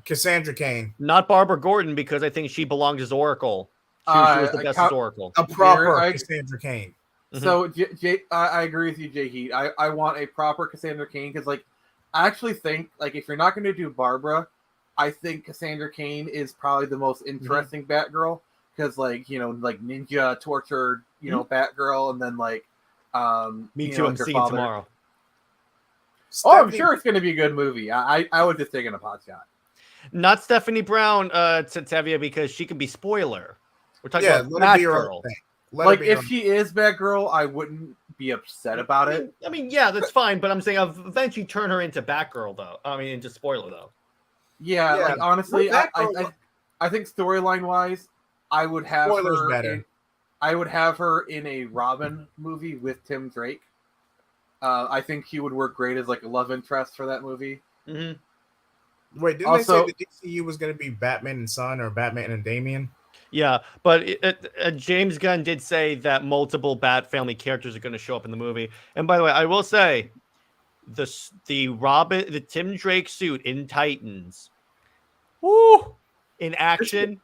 Cassandra Cain, not Barbara Gordon, because I think she belongs as Oracle. She was the best as Oracle. A proper Cassandra Cain. So I agree with you, JJheat. I want a proper Cassandra Cain because, like, I actually think like if you're not going to do Barbara, I think Cassandra Cain is probably the most interesting Batgirl because, like, you know, like ninja tortured, you know, Batgirl, and then like Me Too. I'm seeing tomorrow. Oh, I'm sure it's going to be a good movie. I was just taking a pot shot. Not Stephanie Brown, Tevia, because she can be spoiler. We're talking about Batgirl. Like, if she is Batgirl, I wouldn't be upset about it. I mean, yeah, that's fine, but I'm saying I'll eventually turn her into Batgirl, though. I mean, into spoiler, though. Yeah, like, honestly, I think storyline-wise, I would have her. I would have her in a Robin movie with Tim Drake. I think he would work great as like a love interest for that movie. Mm-hmm. Wait, didn't they say the DCU was going to be Batman and Son or Batman and Damian? Yeah, but James Gunn did say that multiple Bat family characters are going to show up in the movie. And by the way, I will say the Tim Drake suit in Titans, woo, in action.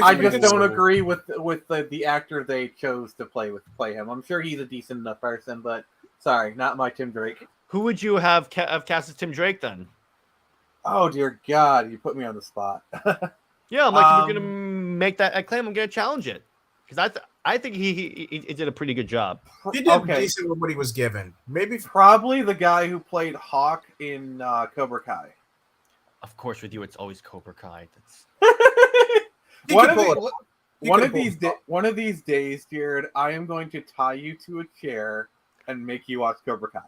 I just don't agree with the actor they chose to play him. I'm sure he's a decent enough person, but sorry, not my Tim Drake. Who would you have cast as Tim Drake then? Oh dear God, you put me on the spot. Yeah, I'm like, if you're gonna make that claim, I'm gonna challenge it because I think he did a pretty good job. He did decent with what he was given. Probably the guy who played Hawk in Cobra Kai. Of course, with you, it's always Cobra Kai. That's one of these days, Jared, I am going to tie you to a chair and make you watch Cobra Kai.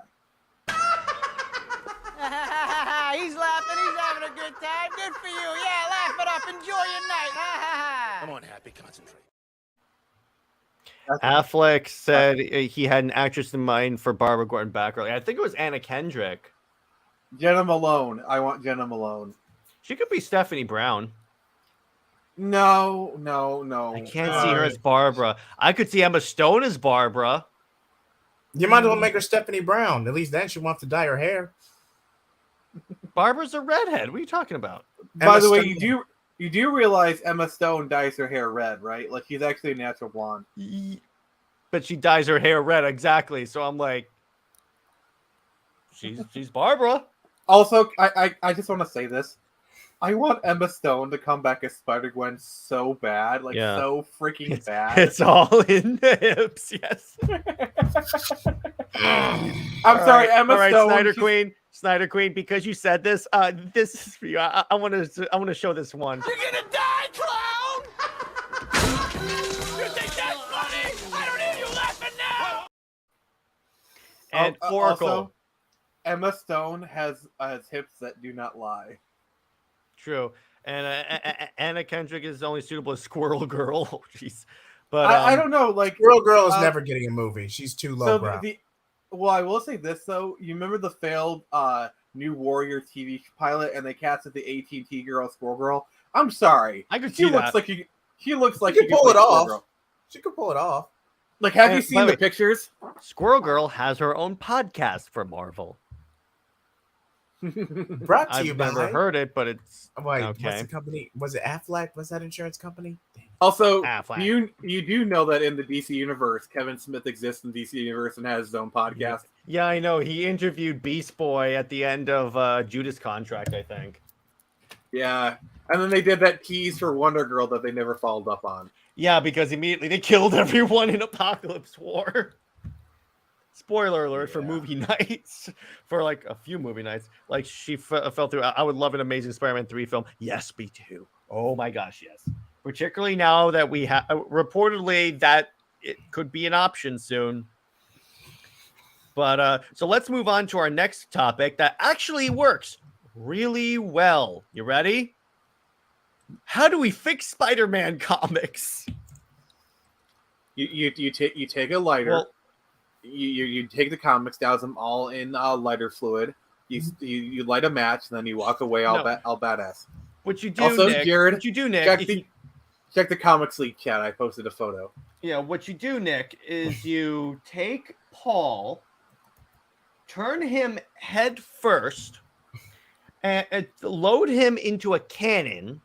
He's laughing. He's having a good time. Good for you. Yeah, laugh it up. Enjoy your night. Come on, Happy, concentrate. Affleck said he had an actress in mind for Barbara Gordon Batgirl. I think it was Anna Kendrick. Jenna Malone. I want Jenna Malone. She could be Stephanie Brown. No. I can't see her as Barbara. I could see Emma Stone as Barbara. You might as well make her Stephanie Brown. At least then she wants to dye her hair. Barbara's a redhead. What are you talking about? By the way, you do realize Emma Stone dyes her hair red, right? Like, she's actually a natural blonde. But she dyes her hair red, exactly. So I'm like, she's Barbara. Also, I just want to say this. I want Emma Stone to come back as Spider-Gwen so bad. So freaking bad. It's all in the hips, yes. I'm sorry, Emma Stone. Snyder Queen, because you said this, this is for you. I want to show this one. You're gonna die, clown! You think that's funny? I don't hear you laughing now! And Oracle. Also, Emma Stone has hips that do not lie. True. And Anna Kendrick is only suitable as Squirrel Girl. Oh, jeez. But I don't know. Like, Squirrel Girl is never getting a movie. She's too lowbrow. Well, I will say this though. You remember the failed New Warrior TV pilot, and they casted the AT&T girl, Squirrel Girl. I'm sorry. I could She see looks that. like you. She looks like She she can pull play it off. Squirrel Girl. She could pull it off. Like, have And you by seen the the way- pictures? Squirrel Girl has her own podcast for Marvel. Brought to you I've by. never heard it, but it's Wait, okay. what's the company? Was it Aflac? Was that insurance company? Also, Affleck. you do know that in the DC universe, Kevin Smith exists in DC universe and has his own podcast. Yeah, I know. He interviewed Beast Boy at the end of Judas Contract, I think. Yeah, and then they did that tease for Wonder Girl that they never followed up on. Yeah, because immediately they killed everyone in Apocalypse War. Spoiler alert for movie nights, for like a few movie nights. Like she fell through. I would love an Amazing Spider-Man 3 film. Yes, me too. Oh my gosh, yes. Particularly now that we have reportedly that it could be an option soon. But so let's move on to our next topic that actually works really well. You ready? How do we fix Spider-Man comics? You take a lighter. Well, you take the comics, douse them all in lighter fluid. You light a match, and then you walk away all badass. what you do, Also, Nick? Jared, What you do, Nick? check the Comics League chat. I posted a photo. Yeah, what you do, Nick, is you take Paul, turn him head first, and load him into a cannon,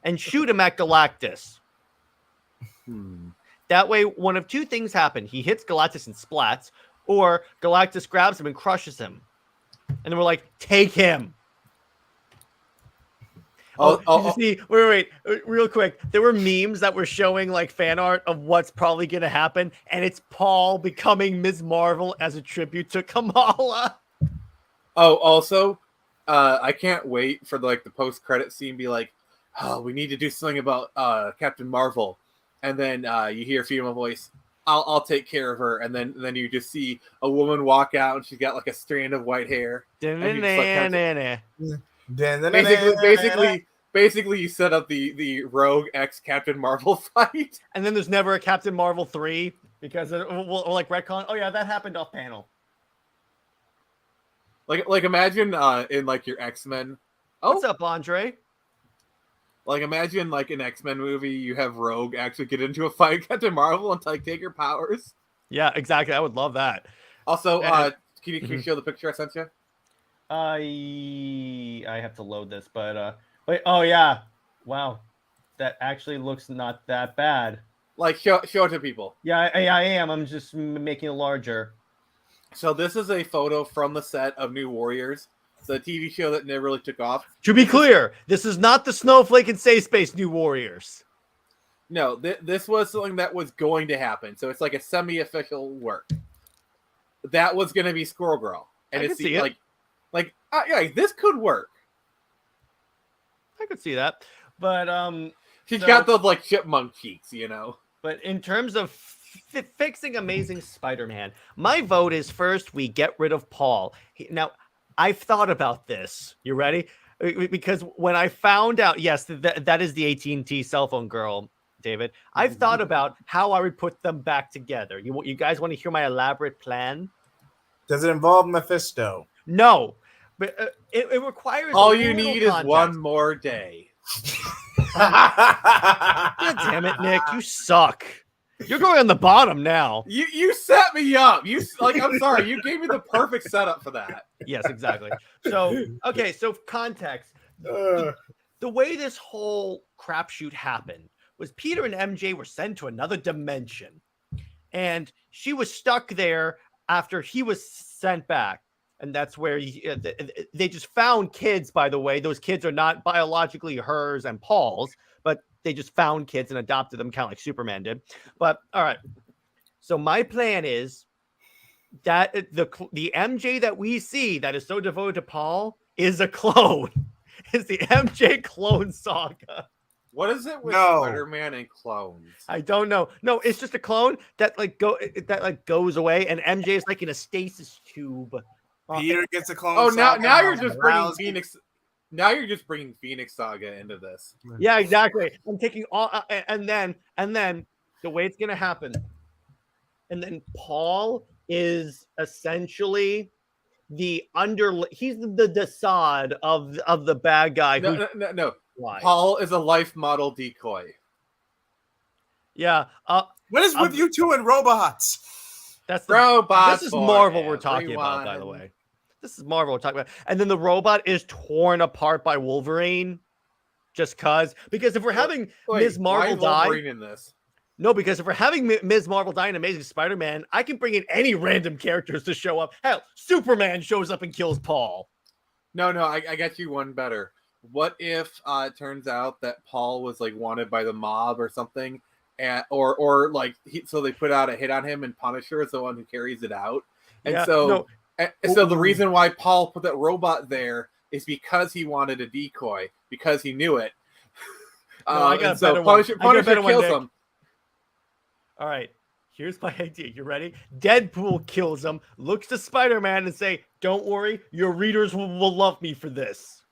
and shoot him at Galactus. That way, one of two things happen. He hits Galactus and splats, or Galactus grabs him and crushes him. And then we're like, take him. Wait, real quick. There were memes that were showing like fan art of what's probably going to happen, and it's Paul becoming Ms. Marvel as a tribute to Kamala. Oh, also, I can't wait for like the post-credit scene. Be like, oh, we need to do something about Captain Marvel, and then you hear a female voice. I'll take care of her, and then you just see a woman walk out, and she's got like a strand of white hair. Basically, you set up the Rogue X Captain Marvel fight, and then there's never a Captain Marvel 3 because we'll like retcon. Oh yeah, that happened off panel. Like imagine in like your X-Men. Oh, what's up, Andre? Like imagine like an X-Men movie, you have Rogue actually get into a fight with Captain Marvel and like take her powers. Yeah, exactly. I would love that. Also, can you show the picture I sent you? I have to load this, but wait. Oh yeah, wow, that actually looks not that bad. Like show it to people. Yeah, I am. I'm just making it larger. So this is a photo from the set of New Warriors, the TV show that never really took off. To be clear, this is not the Snowflake and Safe Space New Warriors. No, this was something that was going to happen. So it's like a semi-official work. That was going to be Squirrel Girl, and it's yeah, this could work. I could see that, but she's got those like chipmunk cheeks, you know. But in terms of fixing Amazing Spider-Man, my vote is first we get rid of Paul. Now, I've thought about this. You ready? Because when I found out, yes, that is the AT&T cell phone girl, David. I've thought about how I would put them back together. You guys want to hear my elaborate plan? Does it involve Mephisto? No, but it requires. All you need is one more day. God damn it, Nick! You suck. You're going on the bottom now. You set me up. I'm sorry. You gave me the perfect setup for that. Yes, exactly. So, okay. So context. The way this whole crapshoot happened was Peter and MJ were sent to another dimension, and she was stuck there after he was sent back. And that's where they just found kids, by the way. Those kids are not biologically hers and Paul's, but they just found kids and adopted them, kind of like Superman did. But all right. So my plan is that the MJ that we see that is so devoted to Paul is a clone. Is the MJ clone saga. What is it with Spider-Man and clones? I don't know. No, it's just a clone that goes away, and MJ is like in a stasis tube. Peter gets a clone. Oh, now you're just bringing Phoenix. Now you're just bringing Phoenix Saga into this. Yeah, exactly. I'm taking all, and then the way it's gonna happen, and then Paul is essentially he's the Desaad of the bad guy. No. Why? Paul is a life model decoy. Yeah. What is with you two and robots? That's the Robots. This is for Marvel we're talking about, by the everyone. way. This is Marvel we're talking about. And then the robot is torn apart by Wolverine just because if we're having Ms. Marvel why die, Wolverine in this? no, because if we're having Ms. Marvel die in Amazing Spider-Man, I can bring in any random characters to show up. Hell, Superman shows up and kills Paul. No, I got you one better. What if it turns out that Paul was like wanted by the mob or something, and or like so they put out a hit on him, and Punisher is the one who carries it out, and Yeah, so no. so the reason why Paul put that robot there is because he wanted a decoy, because he knew it. No, I got a so better one. Punisher kills him. All right, here's my idea. You ready? Deadpool kills him, looks to Spider-Man and say, "Don't worry, your readers will love me for this."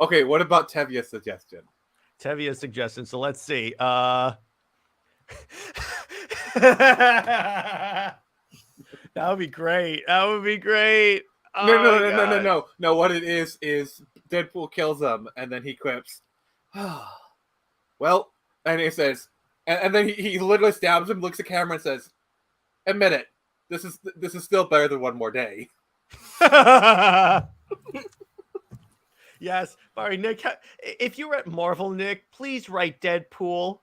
Okay, what about Tevia's suggestion? Tevia's suggestion. So let's see. That would be great. That would be great. No. What it is Deadpool kills him, and then he quips, well, and he says, and then he literally stabs him, looks at camera, and says, "Admit it, this is still better than one more day." Yes. All right, Nick. If you're at Marvel, Nick, please write Deadpool.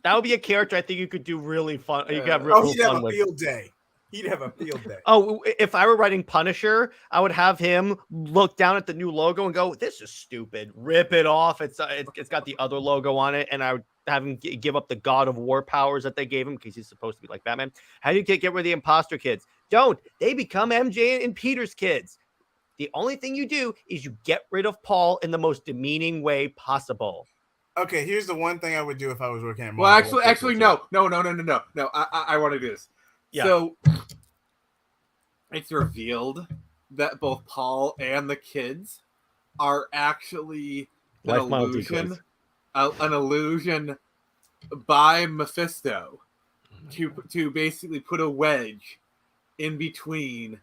That would be a character I think you could do really fun. You could have real He'd have fun a with. field day. He'd have a field day. Oh, if I were writing Punisher, I would have him look down at the new logo and go, "This is stupid." Rip it off. It's got the other logo on it, and I would have him give up the God of War powers that they gave him because he's supposed to be like Batman. How do you get rid of the imposter kids? Don't. They become MJ and Peter's kids. The only thing you do is you get rid of Paul in the most demeaning way possible. Okay, here's the one thing I would do if I was working at Marvel. Well, actually, no. I want to do this. Yeah. So it's revealed that both Paul and the kids are actually an Life model illusion, decoys. an illusion by Mephisto to basically put a wedge in between.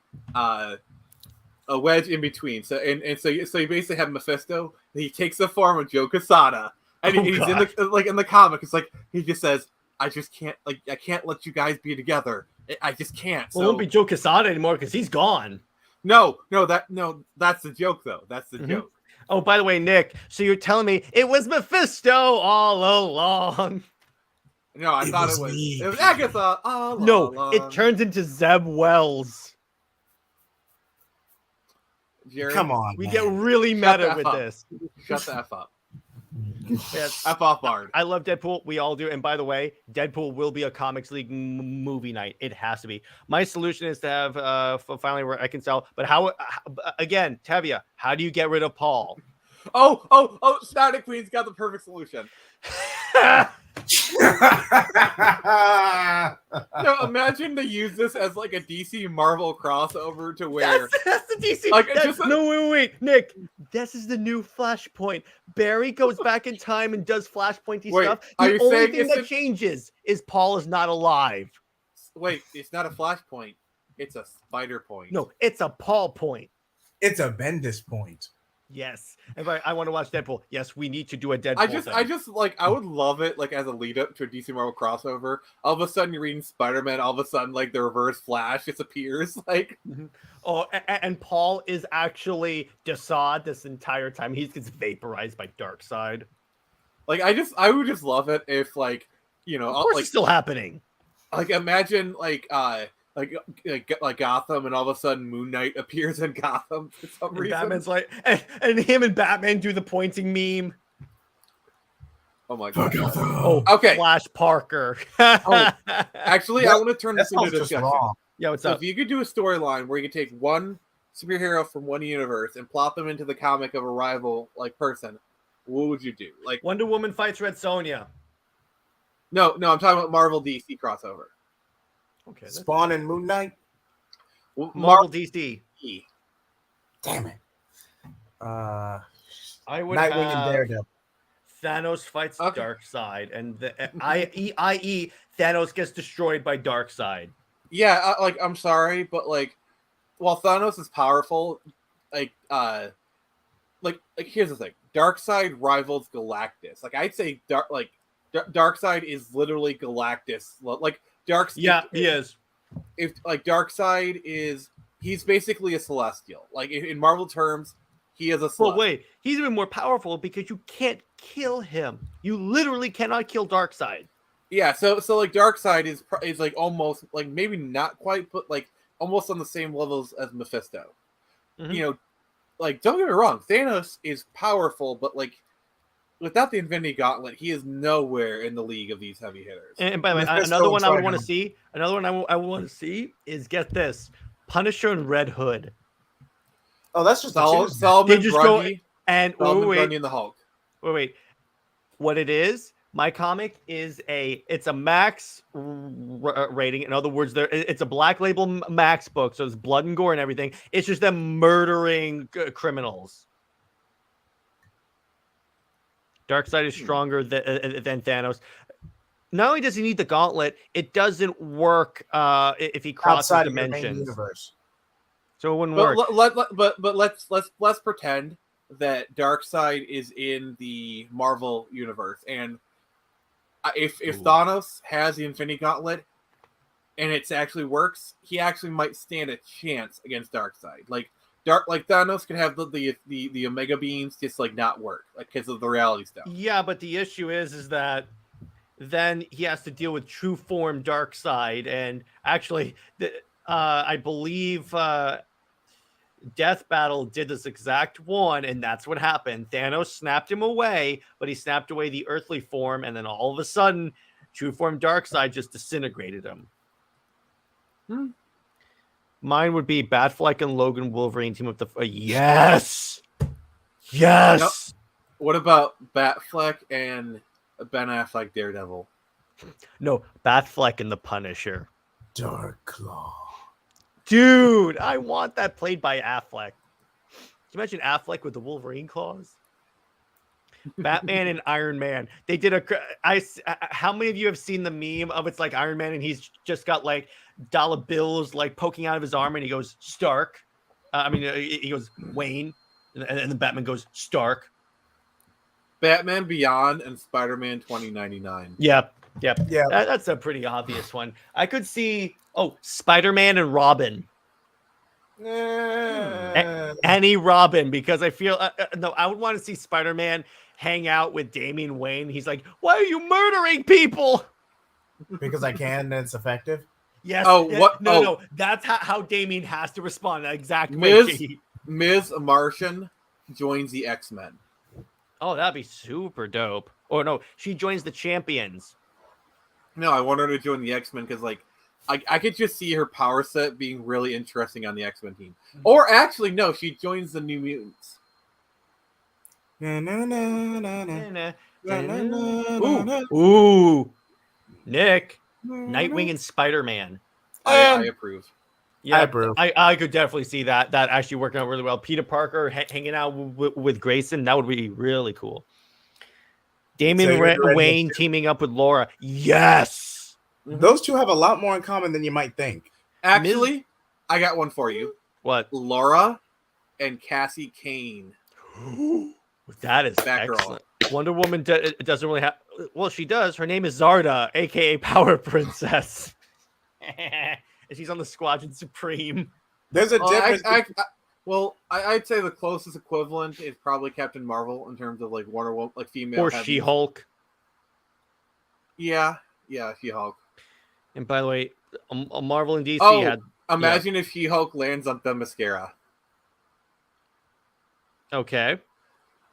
A wedge in between. So so you basically have Mephisto. He takes the form of Joe Quesada, and he's in the comic. It's like he just says, "I just can't I can't let you guys be together. I just can't." Well, it won't be Joe Quesada anymore because he's gone. No, that's the joke though. That's the joke. Oh, by the way, Nick, so you're telling me it was Mephisto all along? No, I thought it was Agatha all along. It turns into Zeb Wells. Jared, Come on, We man. get really meta with this. Shut the F up. Yes. F off, Bard. I love Deadpool. We all do. And by the way, Deadpool will be a Comics League movie night. It has to be. My solution is to have finally reconcile. But how again, Tevia, how do you get rid of Paul? Oh, Snyder Queen's got the perfect solution. No, imagine to use this as like a DC Marvel crossover to where That's the DC. Like, it's just no, wait, Nick. This is the new Flashpoint. Barry goes back in time and does Flashpointy Wait, stuff. are The you only saying thing it's that changes is Paul is not alive. wait, it's not a Flashpoint, it's a Spider Point. No, it's a Paul point. It's a Bendis point. Yes. If I want to watch Deadpool, yes, we need to do a Deadpool. I just like I would love it like as a lead up to a DC Marvel crossover. All of a sudden you're reading Spider-Man, all of a sudden like the Reverse Flash disappears. Like Oh, and Paul is actually Desaad this entire time. He gets vaporized by Darkseid. like I would just love it if like you know Of course, like it's still happening. like imagine like Gotham, and all of a sudden Moon Knight appears in Gotham for some And reason. Batman's like, and him and Batman do the pointing meme. Oh my god! Oh, Okay. Flash Parker. Actually, I want to turn That this into sounds a just discussion. wrong. Yeah, what's So up? if you could do a storyline where you could take one superhero from one universe and plop them into the comic of a rival like person, what would you do? Like Wonder Woman fights Red Sonja. no, I'm talking about Marvel DC crossover. Okay, that's Spawn and Moon Knight. Marvel DC. Damn it. I would Nightwing and have Daredevil. Thanos fights Okay. Darkseid, and the i.e. Thanos gets destroyed by Darkseid. Yeah, like I'm sorry, but like while Thanos is powerful, like here's the thing: Darkseid rivals Galactus. Like I'd say, Darkseid is literally Galactus. Like Yeah, he is. If like Darkseid is, he's basically a Celestial. Like in Marvel terms, he is a Celestial. Well, wait, he's even more powerful because you can't kill him. You literally cannot kill Darkseid. Yeah, so like Darkseid is like almost like maybe not quite, but like almost on the same levels as Mephisto. Mm-hmm. You know, like don't get me wrong, Thanos is powerful, but like without the Infinity Gauntlet, he is nowhere in the league of these heavy hitters. And by the way, Mephisto another one I would tried want to him. see. Another one I want to see is, get this, Punisher and Red Hood. Oh, that's just Solomon They just go Grundy, and Solomon wait, Grundy and the Hulk. wait. What it is? My comic is it's a max rating. In other words, it's a Black Label max book, so it's blood and gore and everything. It's just them murdering criminals. Darkseid is stronger than Thanos. Not only does he need the gauntlet, it doesn't work if he crosses outside of your main dimensions. universe. So it wouldn't work. But let's pretend that Darkseid is in the Marvel universe, and if Thanos has the Infinity Gauntlet and it actually works, he actually might stand a chance against Darkseid. Like Thanos could have the Omega beams just like not work, like because of the Reality Stone. Yeah, but the issue is that then he has to deal with true form Darkseid, and actually, I believe Death Battle did this exact one, and that's what happened. Thanos snapped him away, but he snapped away the earthly form, and then all of a sudden, true form Darkseid just disintegrated him. Mine would be Batfleck and Logan Wolverine team up yes. Nope. What about Batfleck and Ben Affleck Daredevil? No, Batfleck and the Punisher. Dark Claw. Dude, I want that played by Affleck. Can you imagine Affleck with the Wolverine claws? Batman and Iron Man. They did how many of you have seen the meme of it's like Iron Man and he's just got like dollar bills like poking out of his arm and he goes Stark. He goes Wayne, and then Batman goes Stark. Batman Beyond and Spider-Man 2099. Yep. Yeah. That's a pretty obvious one. I could see Spider-Man and Robin. Any Robin, because I feel no, I would want to see Spider-Man hang out with Damian Wayne. He's like, why are you murdering people? Because I can, and it's effective. Yes. Oh, yeah, what? No. That's how Damian has to respond. Exactly. Ms. Martian joins the X-Men. Oh, that'd be super dope. Or no, she joins the Champions. No, I want her to join the X-Men because, like, I could just see her power set being really interesting on the X-Men team. Or actually, no, she joins the New Mutants. Ooh. Nick, Nightwing and Spider-Man. I approve. Yeah, I approve. I could definitely see that actually working out really well. Peter Parker hanging out with Grayson, that would be really cool. Damian Wayne teaming up with Laura. Yes. Those two have a lot more in common than you might think. Actually, I got one for you. What? Laura and Cassie Kane. That is Batgirl. excellent. Wonder Woman doesn't really have... Well, she does. Her name is Zarda, a.k.a. Power Princess. And she's on the Squadron Supreme. There's a difference. I'd say the closest equivalent is probably Captain Marvel in terms of like Wonder Woman, like female. Or She-Hulk. Yeah, She-Hulk. And by the way, Marvel and DC had... Imagine if She-Hulk lands on the mascara. Okay.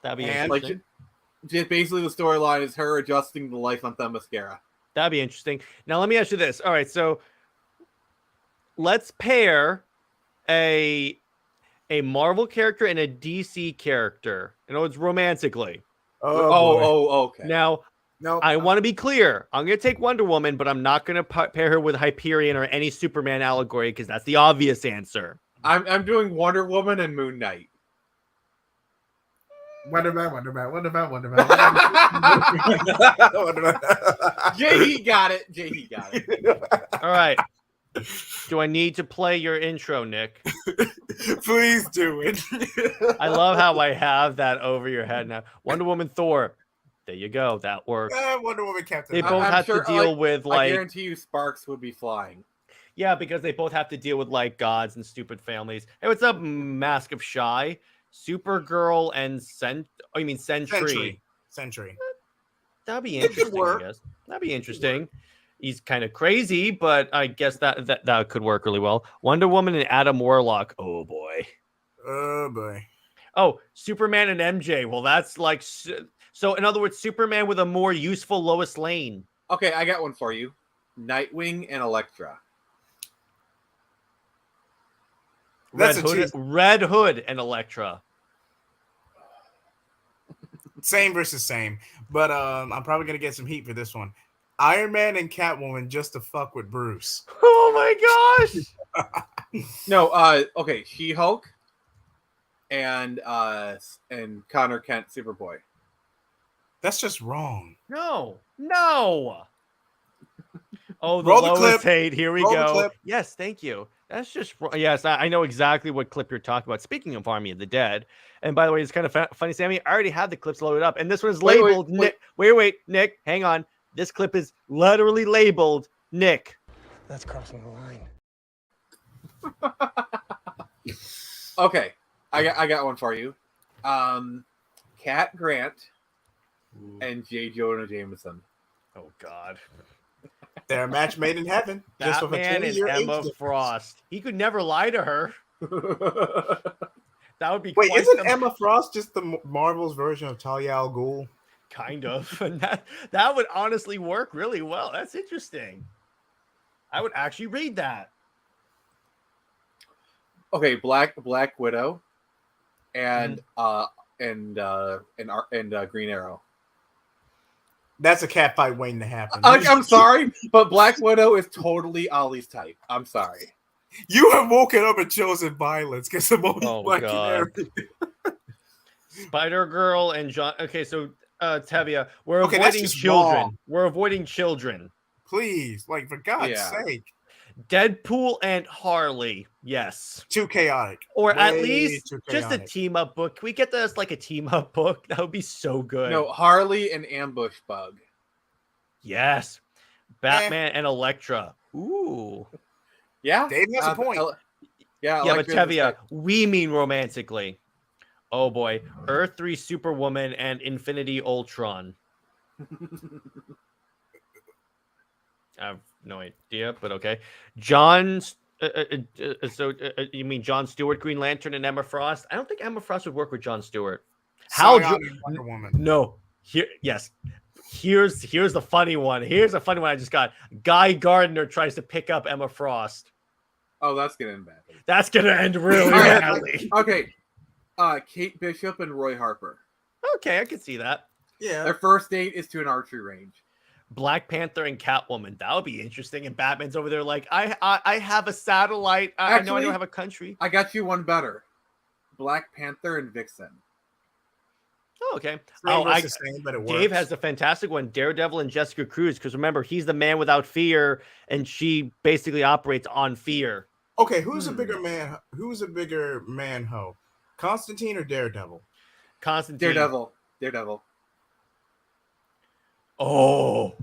That'd be interesting. Like, just basically the storyline is her adjusting the life on the mascara. That'd be interesting. Now, let me ask you this. All right, so let's pair a Marvel character and a DC character. You know, it's romantically. Okay. Now, no, I want to be clear. I'm going to take Wonder Woman, but I'm not going to pair her with Hyperion or any Superman allegory because that's the obvious answer. I'm doing Wonder Woman and Moon Knight. Wonder Man. JJheat got it. All right. Do I need to play your intro, Nick? Please do it. I love how I have that over your head now. Wonder Woman, Thor. There you go. That works. Wonder Woman, Captain. They both have to deal with I guarantee you, Sparks would be flying. Yeah, because they both have to deal with like gods and stupid families. Hey, what's up, Mask of Shy? Supergirl and Sentry. Sentry. That'd be interesting, I guess. That'd be interesting. He's kind of crazy, but I guess that could work really well. Wonder Woman and Adam Warlock. Oh boy. Oh boy. Oh, Superman and MJ. Well, that's like so. In other words, Superman with a more useful Lois Lane. Okay, I got one for you. Nightwing and Elektra. Red Hood and Elektra. Same versus same, but I'm probably gonna get some heat for this one. Iron Man and Catwoman just to fuck with Bruce. Oh my gosh! No, okay, She-Hulk and Connor Kent Superboy. That's just wrong. No. Oh, the Roll the Lois clip. hate. Here we Roll the go. clip. Yes, thank you. That's just yes. I know exactly what clip you're talking about. Speaking of Army of the Dead, and by the way, it's kind of funny, Sammy. I already had the clips loaded up, and this one is labeled. Wait, Nick, hang on. This clip is literally labeled Nick. That's crossing the line. Okay, I got one for you. Cat Grant and J. Jonah Jameson. Oh God. They're a match made in heaven. Just with a Batman and 20-year age Emma difference. Frost. He could never lie to her. That would be Wait, quite isn't Emma Frost just the Marvel's version of Talia al Ghul? kind of. And that would honestly work really well. That's interesting. I would actually read that. Okay, Black Widow and Green Arrow. That's a cat fight waiting to happen. I'm sorry, but Black Widow is totally Ollie's type. I'm sorry. You have woken up and chosen violence because of Oh, Black God. Canary. Spider-Girl and John. Okay, so Tevia, we're Okay, that's avoiding just children. wrong. We're avoiding children. Please, like for God's Yeah. sake. Deadpool and Harley. Yes. Too chaotic. Or at Way least too just a chaotic. team up book. Can we get this like a team up book? That would be so good. No, Harley and Ambush Bug. Yes. Batman and Elektra. Ooh. Yeah, Dave has a point. Yeah, but Elektra's Tevia, we mean romantically. Oh boy. Earth 3 Superwoman and Infinity Ultron. I have no idea, but okay. You mean Jon Stewart, Green Lantern, and Emma Frost? I don't think Emma Frost would work with Jon Stewart. Scion and Wonder Woman. No. Here's the funny one. Here's a funny one I just got. Guy Gardner tries to pick up Emma Frost. Oh, that's gonna end badly. That's gonna end really badly. Okay, Kate Bishop and Roy Harper. Okay, I can see that. Yeah. Their first date is to an archery range. Black Panther and Catwoman. That would be interesting. And Batman's over there like, I have a satellite. I know I don't have a country. I got you one better. Black Panther and Vixen. Oh, okay. Same, but it works. Dave has a fantastic one. Daredevil and Jessica Cruz. Because remember, he's the man without fear, and she basically operates on fear. Okay, who's a bigger man? Who's a bigger man-ho? Constantine or Daredevil? Constantine. Daredevil. Oh,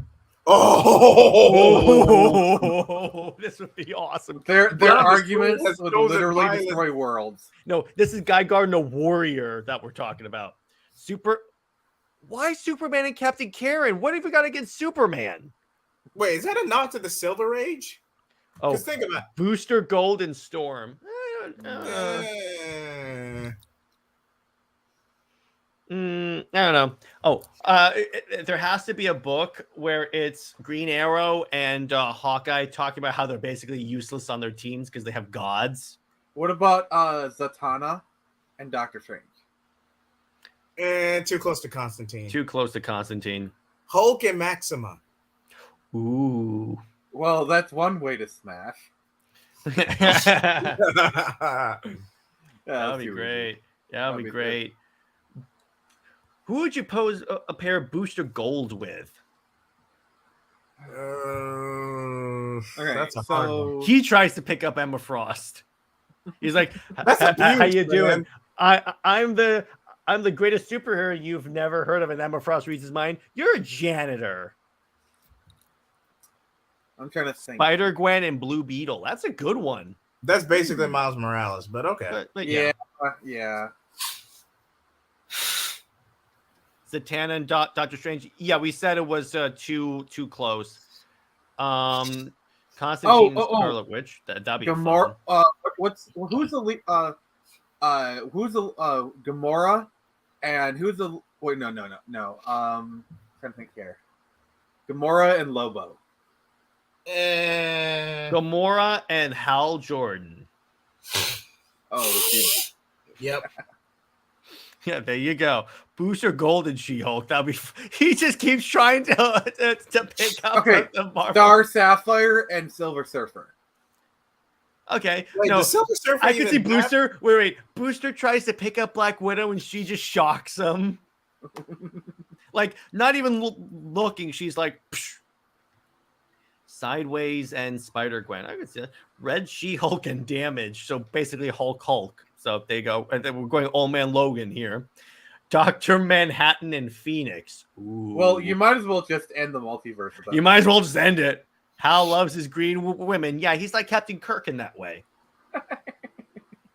this would be awesome. Their But arguments has would chosen literally violence. destroy worlds. No, this is Guy Gardner Warrior that we're talking about. Why Superman and Captain Karen? What have we got against Superman? Wait, is that a nod to the Silver Age? Oh, Because think about Booster Gold and Storm. I don't know. Oh, there has to be a book where it's Green Arrow and Hawkeye talking about how they're basically useless on their teams because they have gods. What about Zatanna and Doctor Strange? too close to Constantine. Too close to Constantine. Hulk and Maxima. Ooh. Well, that's one way to smash. That Yeah, would be great. That would be great. Who would you pose a pair of Booster Gold with? Okay, That's a hard one. He tries to pick up Emma Frost. He's like, That's how abuse, you doing? man. I'm the greatest superhero you've never heard of. And Emma Frost reads his mind. You're a janitor. I'm trying to think. Spider-Gwen and Blue Beetle. That's a good one. That's basically Miles Morales, but okay. But Yeah, yeah. Zatanna and Doctor Strange. Yeah, we said it was too close. Constantine Scarlet Witch. That'd be fun. Who's the lead? Who's the Gamora, and who's the wait? No. Trying to think here. Gamora and Lobo. Gamora and Hal Jordan. Oh, dude. Yep. Yeah, there you go. Booster Gold and She-Hulk. That'll be. He just keeps trying to pick up the Marvel. Star Sapphire and Silver Surfer. Okay, Wait, no, does Silver Surfer I can see even Booster. Wait. Booster tries to pick up Black Widow and she just shocks him. Like, not even looking. She's like, psh. Sideways and Spider-Gwen. I could see that. Red She-Hulk and Damage. So basically Hulk. So there you go. And then we're going Old Man Logan here. Dr. Manhattan and Phoenix. Ooh. Well, you might as well just end the multiverse. You might as well just end it. Hal loves his green women. Yeah, he's like Captain Kirk in that way.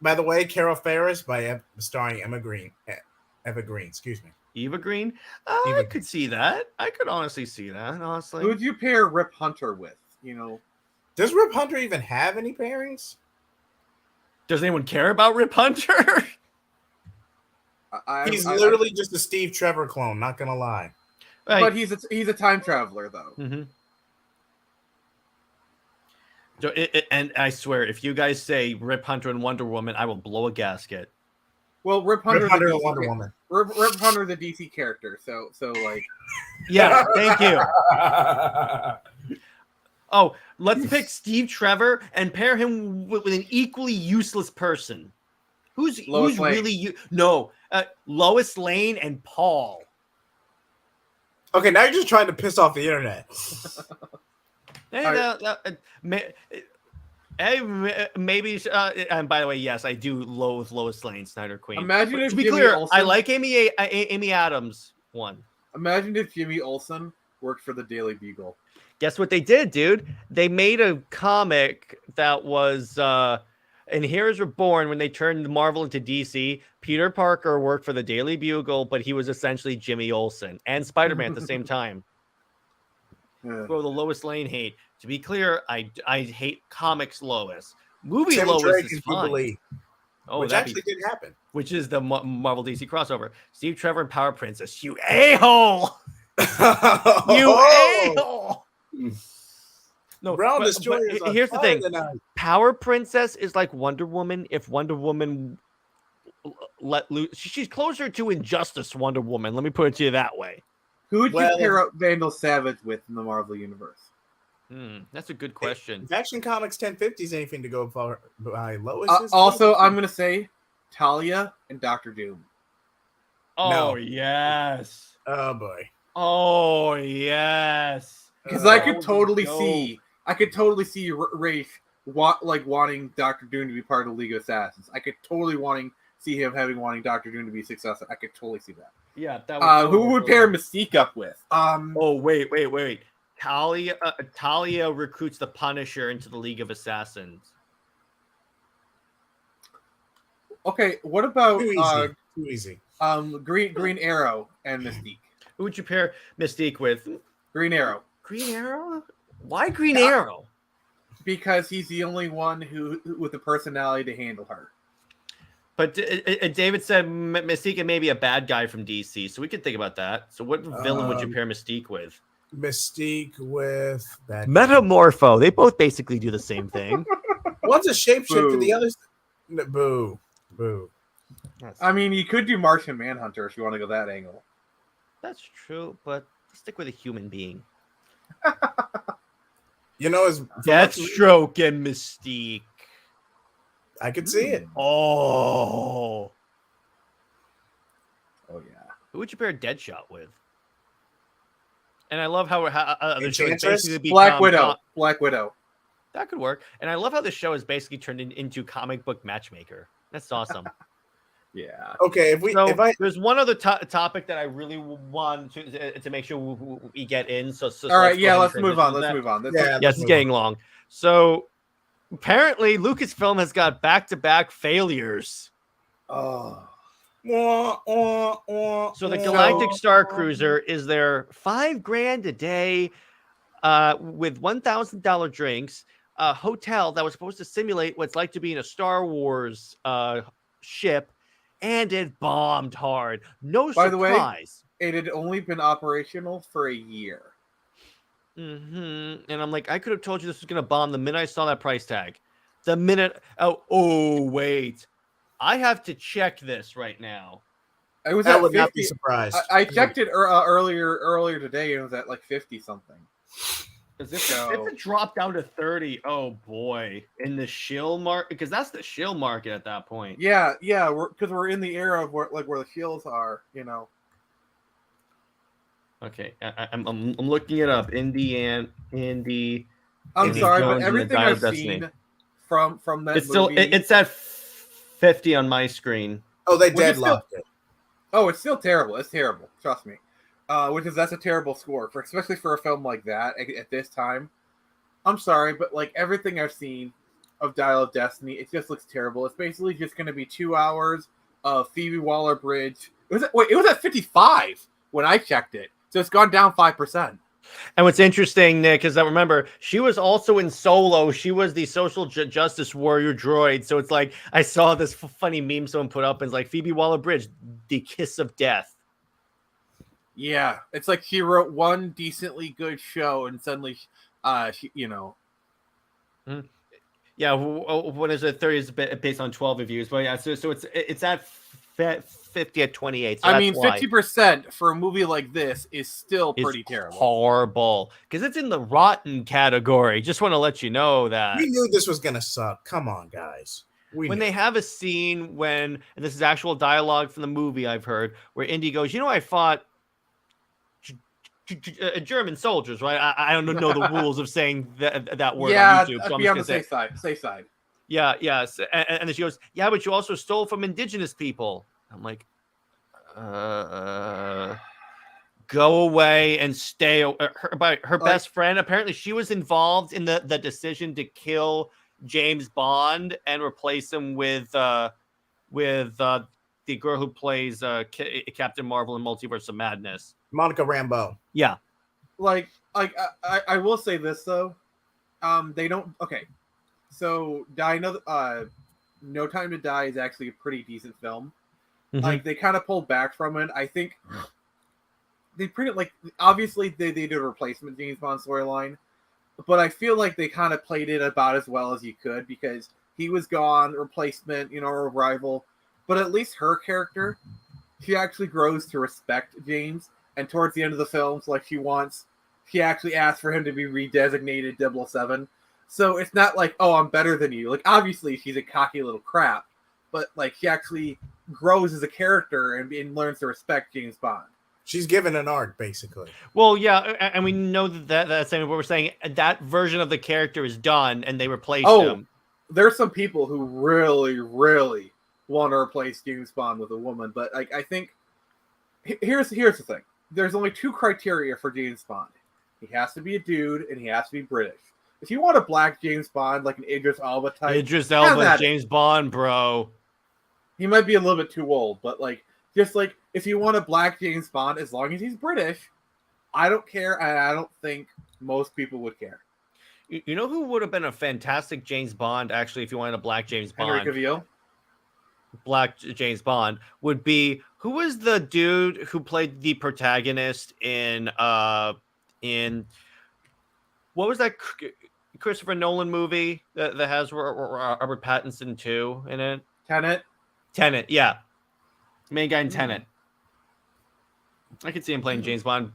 By the way, Carol Ferris starring Eva Green. Excuse me. Eva Green? I could see that. I could honestly see that, honestly. Who would you pair Rip Hunter with? You know, Does Rip Hunter even have any pairings? Does anyone care about Rip Hunter? He's literally just a Steve Trevor clone, not gonna lie. Right. But he's a time traveler, though. Mm-hmm. So and I swear, if you guys say Rip Hunter and Wonder Woman, I will blow a gasket. Well, Rip Hunter and Wonder Woman. Rip Hunter, the DC character. So like. Yeah, thank you. Oh, let's pick Steve Trevor and pair him with an equally useless person. Who's really Lois Lane and Paul. Okay, now you're just trying to piss off the internet. Maybe. And by the way, yes, I do loathe Lois Lane, Snyder Queen. Imagine if to be Jimmy clear, Olsen, I like Amy Adams one. Imagine if Jimmy Olsen worked for the Daily Bugle. Guess what they did, dude? They made a comic that was and Heroes Were Born when they turned Marvel into DC. Peter Parker worked for the Daily Bugle, but he was essentially Jimmy Olsen and Spider-Man at the same time. Yeah. Bro, the Lois Lane hate. To be clear, I hate comics Lois. Movie Tim Lois Drake is and fine. Jubilee, which actually did happen. Which is the Marvel DC crossover. Steve Trevor and Power Princess. You a-hole! You a-hole! No, Brown but Destroyers are here's the fire thing. tonight. Power Princess is like Wonder Woman if Wonder Woman let loose. She's closer to Injustice Wonder Woman. Let me put it to you that way. Who would you pair up Vandal Savage with in the Marvel Universe? That's a good question. If Action Comics 1050 is anything to go by Lois. Also, I'm going to say Talia and Doctor Doom. Oh, No. yes. Oh, boy. Oh, yes. Because I could totally see Rafe wanting Doctor Doom to be part of the League of Assassins. I could totally wanting Doctor Doom to be successful. I could totally see that. Yeah. That who would pair Mystique up with? Oh, wait. Talia recruits the Punisher into the League of Assassins. Okay, what about Too easy. Green Arrow and Mystique? Who would you pair Mystique with? Green Arrow. Green Arrow? Why Green Arrow? Because he's the only one who with the personality to handle her. But David said Mystique may be a bad guy from DC, so we could think about that. So what villain would you pair Mystique with? Mystique with that Metamorpho. They both basically do the same thing. One's a shapeshifter, the other's boo. I mean, you could do Martian Manhunter if you want to go that angle. That's true, but stick with a human being. As Deathstroke and Mystique. I could see it. Oh yeah. Who would you pair Deadshot with? And I love how the show is Enchantress? basically Black Widow. Black Widow. That could work. And I love how the show is basically turned into comic book matchmaker. That's awesome. Yeah. Okay, There's one other topic that I really want to make sure we get in. So All right, go yeah, ahead let's and move on. transition Let's to that. move on. Yeah, Yes, it's getting long. So apparently Lucasfilm has got back-to-back failures. Oh. So the Galactic Star Cruiser is their $5,000 a day with $1,000 drinks, a hotel that was supposed to simulate what it's like to be in a Star Wars ship, and it bombed hard. No By the way, surprise. It had only been operational for a year. And I'm like, I could have told you this was going to bomb the minute I saw that price tag. The minute. Oh, wait. I have to check this right now. It was I at would 50. not be surprised. I checked it earlier today, and it was at like 50 something. If it dropped down to 30, oh boy, in the shill market, because that's the shill market at that point. Yeah, because we're in the era of where the shields are, you know. Okay, I'm looking it up. Indie. I'm sorry, Jones but and everything the Dial I've of Destiny. seen from that It's still movie, it's at 50 on my screen. Oh, they Which is still- deadlocked it. Oh, it's still terrible. It's terrible. Trust me. That's a terrible score especially for a film like that at this time. I'm sorry, but like everything I've seen of Dial of Destiny, it just looks terrible. It's basically just going to be 2 hours of Phoebe Waller-Bridge. It was at 55 when I checked it, so it's gone down 5%. And what's interesting, Nick, is that remember she was also in Solo. She was the social justice warrior droid. So it's like I saw this funny meme someone put up, and it's like Phoebe Waller-Bridge, the kiss of death. Yeah, it's like she wrote one decently good show, and suddenly, Yeah, what is it? 30 is based on 12 reviews, but yeah, so it's at 50 at 28. So I mean, 50% for a movie like this is still pretty terrible. Horrible, because it's in the rotten category. Just want to let you know that We knew this was gonna suck. Come on, guys. when they have a scene and this is actual dialogue from the movie I've heard, where Indy goes, I fought German soldiers, right? I don't know the rules of saying that word on YouTube. So be on the safe side. Yeah, yes. And then she goes, yeah, but you also stole from indigenous people. I'm like, go away and stay. Her best friend, apparently she was involved in the decision to kill James Bond and replace him with the girl who plays Captain Marvel in Multiverse of Madness. Monica Rambeau. Yeah. I will say this though. They don't okay. So No Time to Die is actually a pretty decent film. Mm-hmm. Like they kind of pulled back from it. I think they pretty obviously they did a replacement James Bond storyline, but I feel like they kind of played it about as well as you could because he was gone, replacement, a rival. But at least her character, she actually grows to respect James. And towards the end of the films, she actually asked for him to be redesignated 007. So it's not like, oh, I'm better than you. Like, obviously, she's a cocky little crap. But, she actually grows as a character and learns to respect James Bond. She's given an arc, basically. Well, yeah, and we know that's what we're saying. That version of the character is done, and they replaced him. There's some people who really, really want to replace James Bond with a woman. But, I think, here's the thing. There's only 2 criteria for James Bond. He has to be a dude, and he has to be British. If you want a black James Bond, like an Idris Elba type... Idris Elba, James Bond, bro. He might be a little bit too old, but, if you want a black James Bond, as long as he's British, I don't care, and I don't think most people would care. You know who would have been a fantastic James Bond, actually, if you wanted a black James Bond? Henry Cavill? Black James Bond would be... Who was the dude who played the protagonist in what was that Christopher Nolan movie that has Robert Pattinson too in it? Tenet, yeah. Main guy in Tenet. I could see him playing James Bond.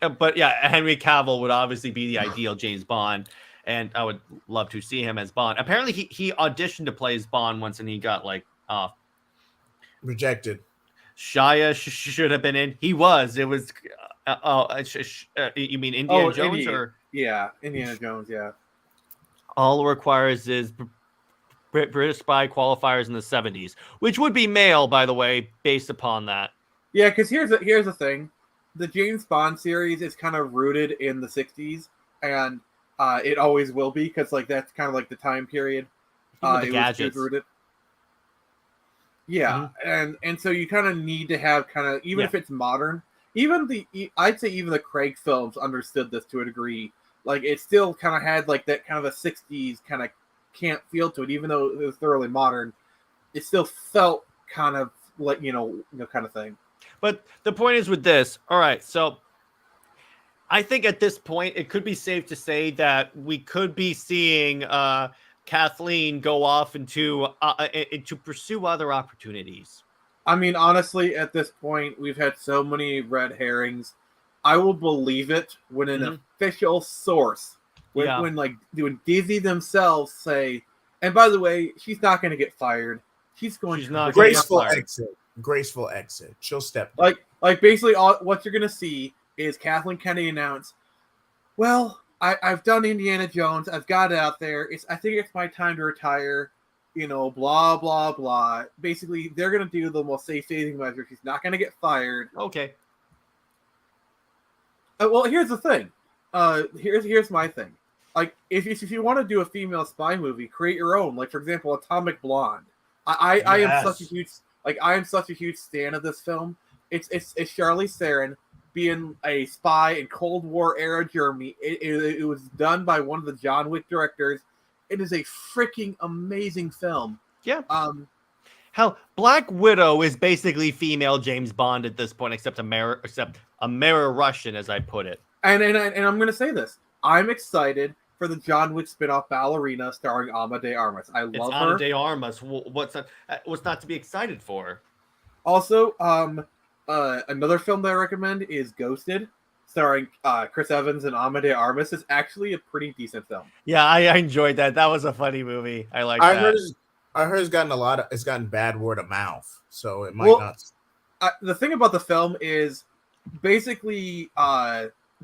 But yeah, Henry Cavill would obviously be the ideal James Bond. And I would love to see him as Bond. Apparently he auditioned to play as Bond once and he got rejected. Shia should have been in. He was. It was You mean Indiana Jones or? Yeah, Indiana Jones. Yeah. All it requires is British spy qualifiers in the 70s, which would be male, by the way, based upon that. Yeah, because here's the thing. The James Bond series is kind of rooted in the 60s, and it always will be, because like that's kind of like the time period. Even with the It gadgets. was rooted. Yeah, and so you kind of need to have kind of, even if it's modern, I'd say even the Craig films understood this to a degree. Like it still kind of had like that kind of a 60s kind of camp feel to it, even though it was thoroughly modern. It still felt kind of like kind of thing. But the point is with this, all right, so I think at this point it could be safe to say that we could be seeing Kathleen go off into to pursue other opportunities. I mean, honestly, at this point, we've had so many red herrings. I will believe it when an official source, when Disney themselves say, and by the way, she's not going to get fired. She's not graceful exit. Graceful exit. She'll step down. Like basically what you're gonna see is Kathleen Kennedy announce, well, I've done Indiana Jones, I've got it out there. I think it's my time to retire, blah blah blah. Basically, they're gonna do the most safe saving measure. She's not gonna get fired. Okay. Well, here's the thing. Here's my thing. Like if you want to do a female spy movie, create your own. Like for example, Atomic Blonde. I am such a huge stan of this film. It's Charlize Theron being a spy in Cold War era Germany. It was done by one of the John Wick directors. It is a freaking amazing film. Yeah. Hell, Black Widow is basically female James Bond at this point, except a mirror Russian, as I put it. And I'm gonna say this. I'm excited for the John Wick spin-off Ballerina starring Ana de Armas. I love her. Ana de Armas. What's not to be excited for? Also, another film that I recommend is Ghosted, starring Chris Evans and Ana de Armas. Is actually a pretty decent film. Yeah, I enjoyed that. That was a funny movie. I like that. I heard it's gotten bad word of mouth, so it might not. The thing about the film is basically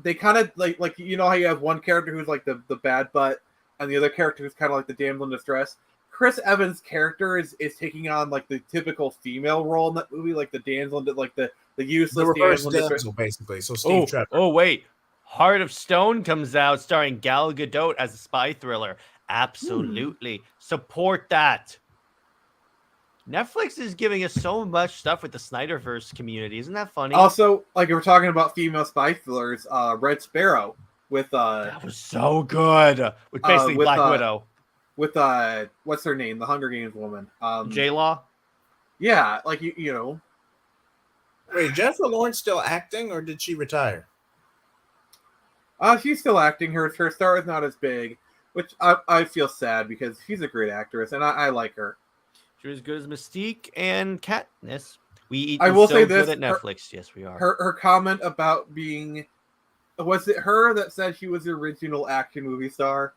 they kind of like how you have one character who's like the bad butt and the other character who's kind of like the damsel in distress. Chris Evans' character is taking on like the typical female role in that movie, like the damsel, like the useless damsel, basically. So Steve Trevor. Oh wait, Heart of Stone comes out starring Gal Gadot as a spy thriller. Absolutely support that. Netflix is giving us so much stuff with the Snyderverse community. Isn't that funny? Also, like if we're talking about female spy thrillers, Red Sparrow with that was so good. With basically Black Widow. With what's her name? The Hunger Games woman. J-Law? Yeah, like you know. Wait, Jennifer Lawrence still acting or did she retire? She's still acting. Her star is not as big, which I feel sad because she's a great actress and I like her. She was good as Mystique and Katniss. I will say this at Netflix. Yes, we are. Her comment about being, was it her that said she was the original action movie star?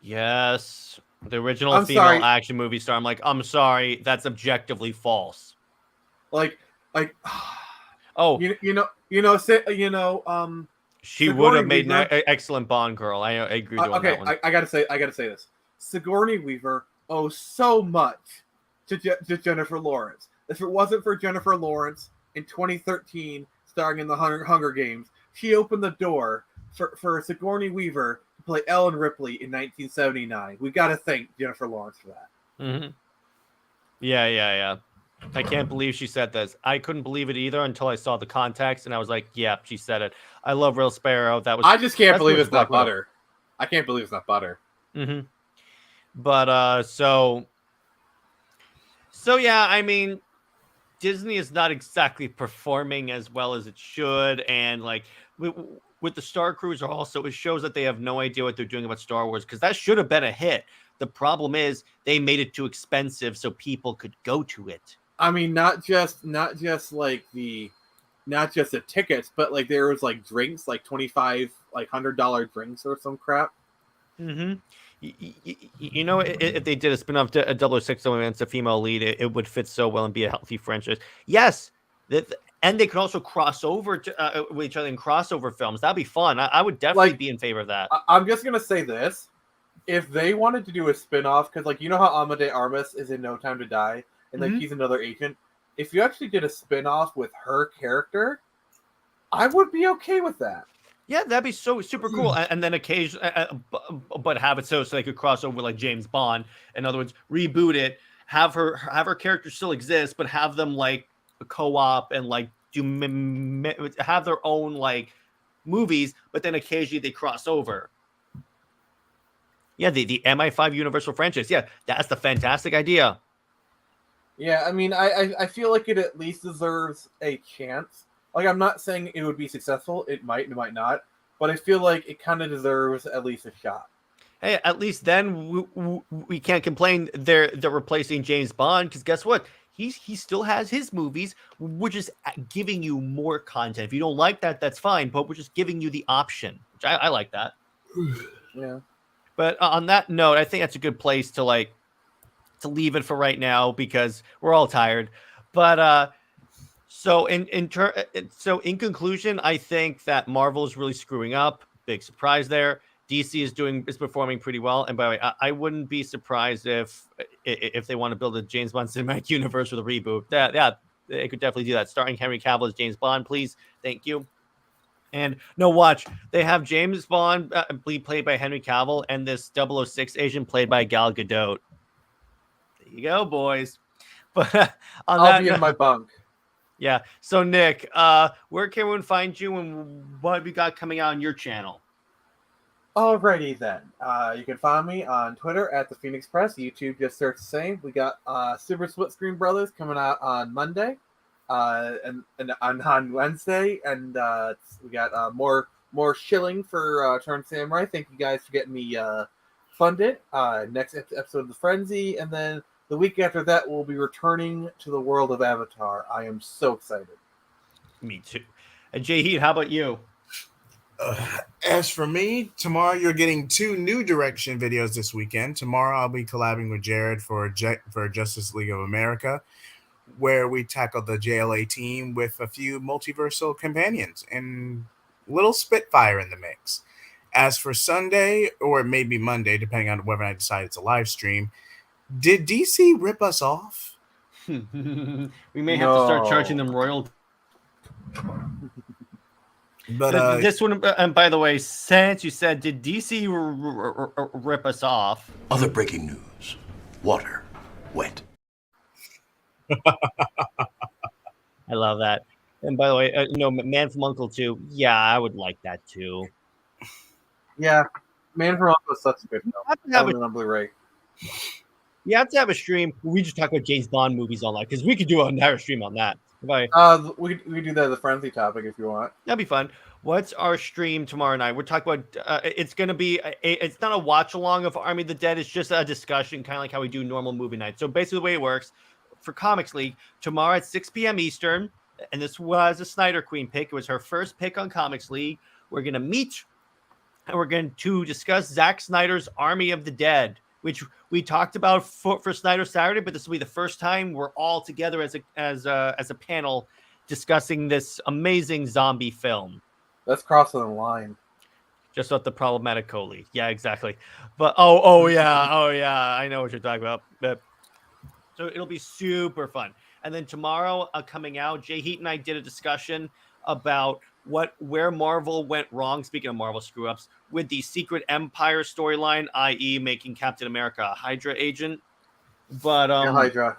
Yes, the original female action movie star. I'm like, I'm sorry, that's objectively false. Like, oh, she would have made an excellent Bond girl. I agree with that one. I gotta say this. Sigourney Weaver owes so much to Jennifer Lawrence. If it wasn't for Jennifer Lawrence in 2013 starring in the Hunger Games, she opened the door for Sigourney Weaver to play Ellen Ripley in 1979. We got to thank Jennifer Lawrence for that. Mm-hmm. Yeah. I can't believe she said this. I couldn't believe it either until I saw the context, and I was like, "Yeah, she said it." I love Real Sparrow. I just can't believe it's not butter. I can't believe it's not butter. Mm-hmm. But so yeah, I mean, Disney is not exactly performing as well as it should, and like with the Star Cruiser, also it shows that they have no idea what they're doing about Star Wars because that should have been a hit. The problem is they made it too expensive so people could go to it. I mean, not just the tickets, but like there was like drinks, like $25, like $100 drinks or some crap. Mm-hmm. You know, if they did a spin-off to a 006 against a female lead, it would fit so well and be a healthy franchise. Yes, And they could also cross over with each other in crossover films. That'd be fun. I would definitely be in favor of that. I'm just gonna say this: if they wanted to do a spin-off, because like you know how Amade Armas is in No Time to Die, and like he's another agent. If you actually did a spin-off with her character, I would be okay with that. Yeah, that'd be so super cool. And then occasionally, but have it so they could cross over like James Bond. In other words, reboot it, have her character still exist, but have them like co-op and like have their own like movies, but then occasionally they cross over. Yeah, the MI5 Universal franchise. Yeah, that's the fantastic idea. Yeah, I mean, I feel like it at least deserves a chance. Like, I'm not saying it would be successful. It might not. But I feel like it kind of deserves at least a shot. Hey, at least then we can't complain they're replacing James Bond, because guess what? He still has his movies. We're just giving you more content. If you don't like that, that's fine. But we're just giving you the option, which I like that. Yeah. But on that note, I think that's a good place to leave it for right now, because we're all tired. But so in conclusion, I think that Marvel is really screwing up. Big surprise there. DC is performing pretty well. And by the way, I wouldn't be surprised if they want to build a James Bond cinematic universe with a reboot. Yeah, they could definitely do that. Starring Henry Cavill as James Bond, please. Thank you. And no, watch. They have James Bond played by Henry Cavill and this 006 agent played by Gal Gadot. There you go, boys. But I'll be in my bunk. Yeah. So Nick, where can everyone find you, and what we got coming out on your channel? Alrighty then. You can find me on Twitter at the Phoenix Press. YouTube, just search the same. We got Super Split Screen Brothers coming out on Monday, and on Wednesday, and we got more shilling for Turn Samurai. Thank you guys for getting me funded. Next episode of The Frenzy, and then the week after that, we'll be returning to the world of Avatar. I am so excited. Me too. And JJheat, how about you? As for me, tomorrow you're getting 2 new direction videos this weekend. Tomorrow I'll be collabing with Jared for Josstice League of America, where we tackle the JLA team with a few multiversal companions and little Spitfire in the mix. As for Sunday, or maybe Monday, depending on whether I decide it's a live stream, did DC rip us off? We may have to start charging them royalties. But this one, and by the way, since you said, did DC rip us off? Other breaking news. Water. Wet. I love that. And by the way, Man from Uncle 2. Yeah, I would like that too. Yeah, Man from Uncle is such a good film. On Blu-ray. You have to have a stream where we just talk about James Bond movies online, because we could do an entire stream on that. We do that as a frenzy topic if you want. That'd be fun. What's our stream tomorrow night? We're talking about. It's going to be. It's not a watch along of Army of the Dead. It's just a discussion, kind of like how we do normal movie nights. So basically, the way it works for Comics League tomorrow at 6 p.m. Eastern, and this was a Snyder Queen pick. It was her first pick on Comics League. We're going to meet, and we're going to discuss Zack Snyder's Army of the Dead, which we talked about for Snyder Saturday, but this will be the first time we're all together as a panel discussing this amazing zombie film. That's crossing the line. Just not the problematic co-lead. Yeah, exactly. But oh yeah, I know what you're talking about. But, so it'll be super fun. And then tomorrow, coming out, JJheat and I did a discussion about where Marvel went wrong, speaking of Marvel screw-ups, with the Secret Empire storyline, i.e. making Captain America a Hydra agent. But Hydra.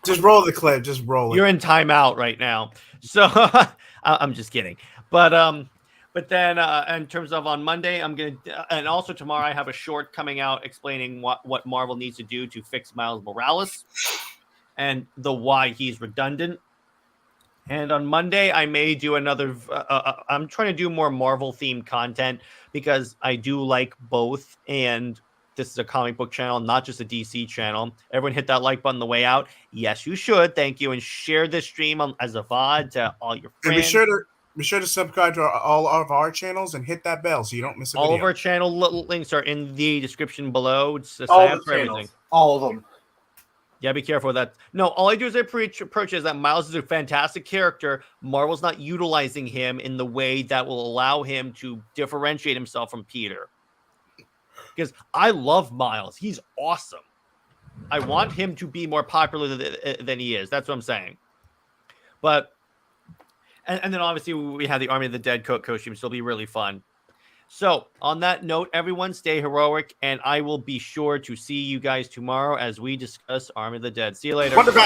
Just roll the clip. Just roll it. You're in timeout right now. So I'm just kidding. But then in terms of on Monday, I'm going to, and also tomorrow I have a short coming out explaining what Marvel needs to do to fix Miles Morales and why he's redundant. And on Monday, I may do another. I'm trying to do more Marvel-themed content because I do like both. And this is a comic book channel, not just a DC channel. Everyone hit that like button on the way out. Yes, you should. Thank you. And share this stream as a VOD to all your friends. And be sure to subscribe to all of our channels and hit that bell so you don't miss a video. All of our channel links are in the description below. It's the all same the for channels. everything. All of them. Yeah, be careful with that. No, all I do is approach is that Miles is a fantastic character. Marvel's not utilizing him in the way that will allow him to differentiate himself from Peter. Because I love Miles. He's awesome. I want him to be more popular than he is. That's what I'm saying. But, and then obviously we have the Army of the Dead costume, so it'll be really fun. So, on that note, everyone, stay heroic, and I will be sure to see you guys tomorrow as we discuss Army of the Dead. See you later. Wonderful.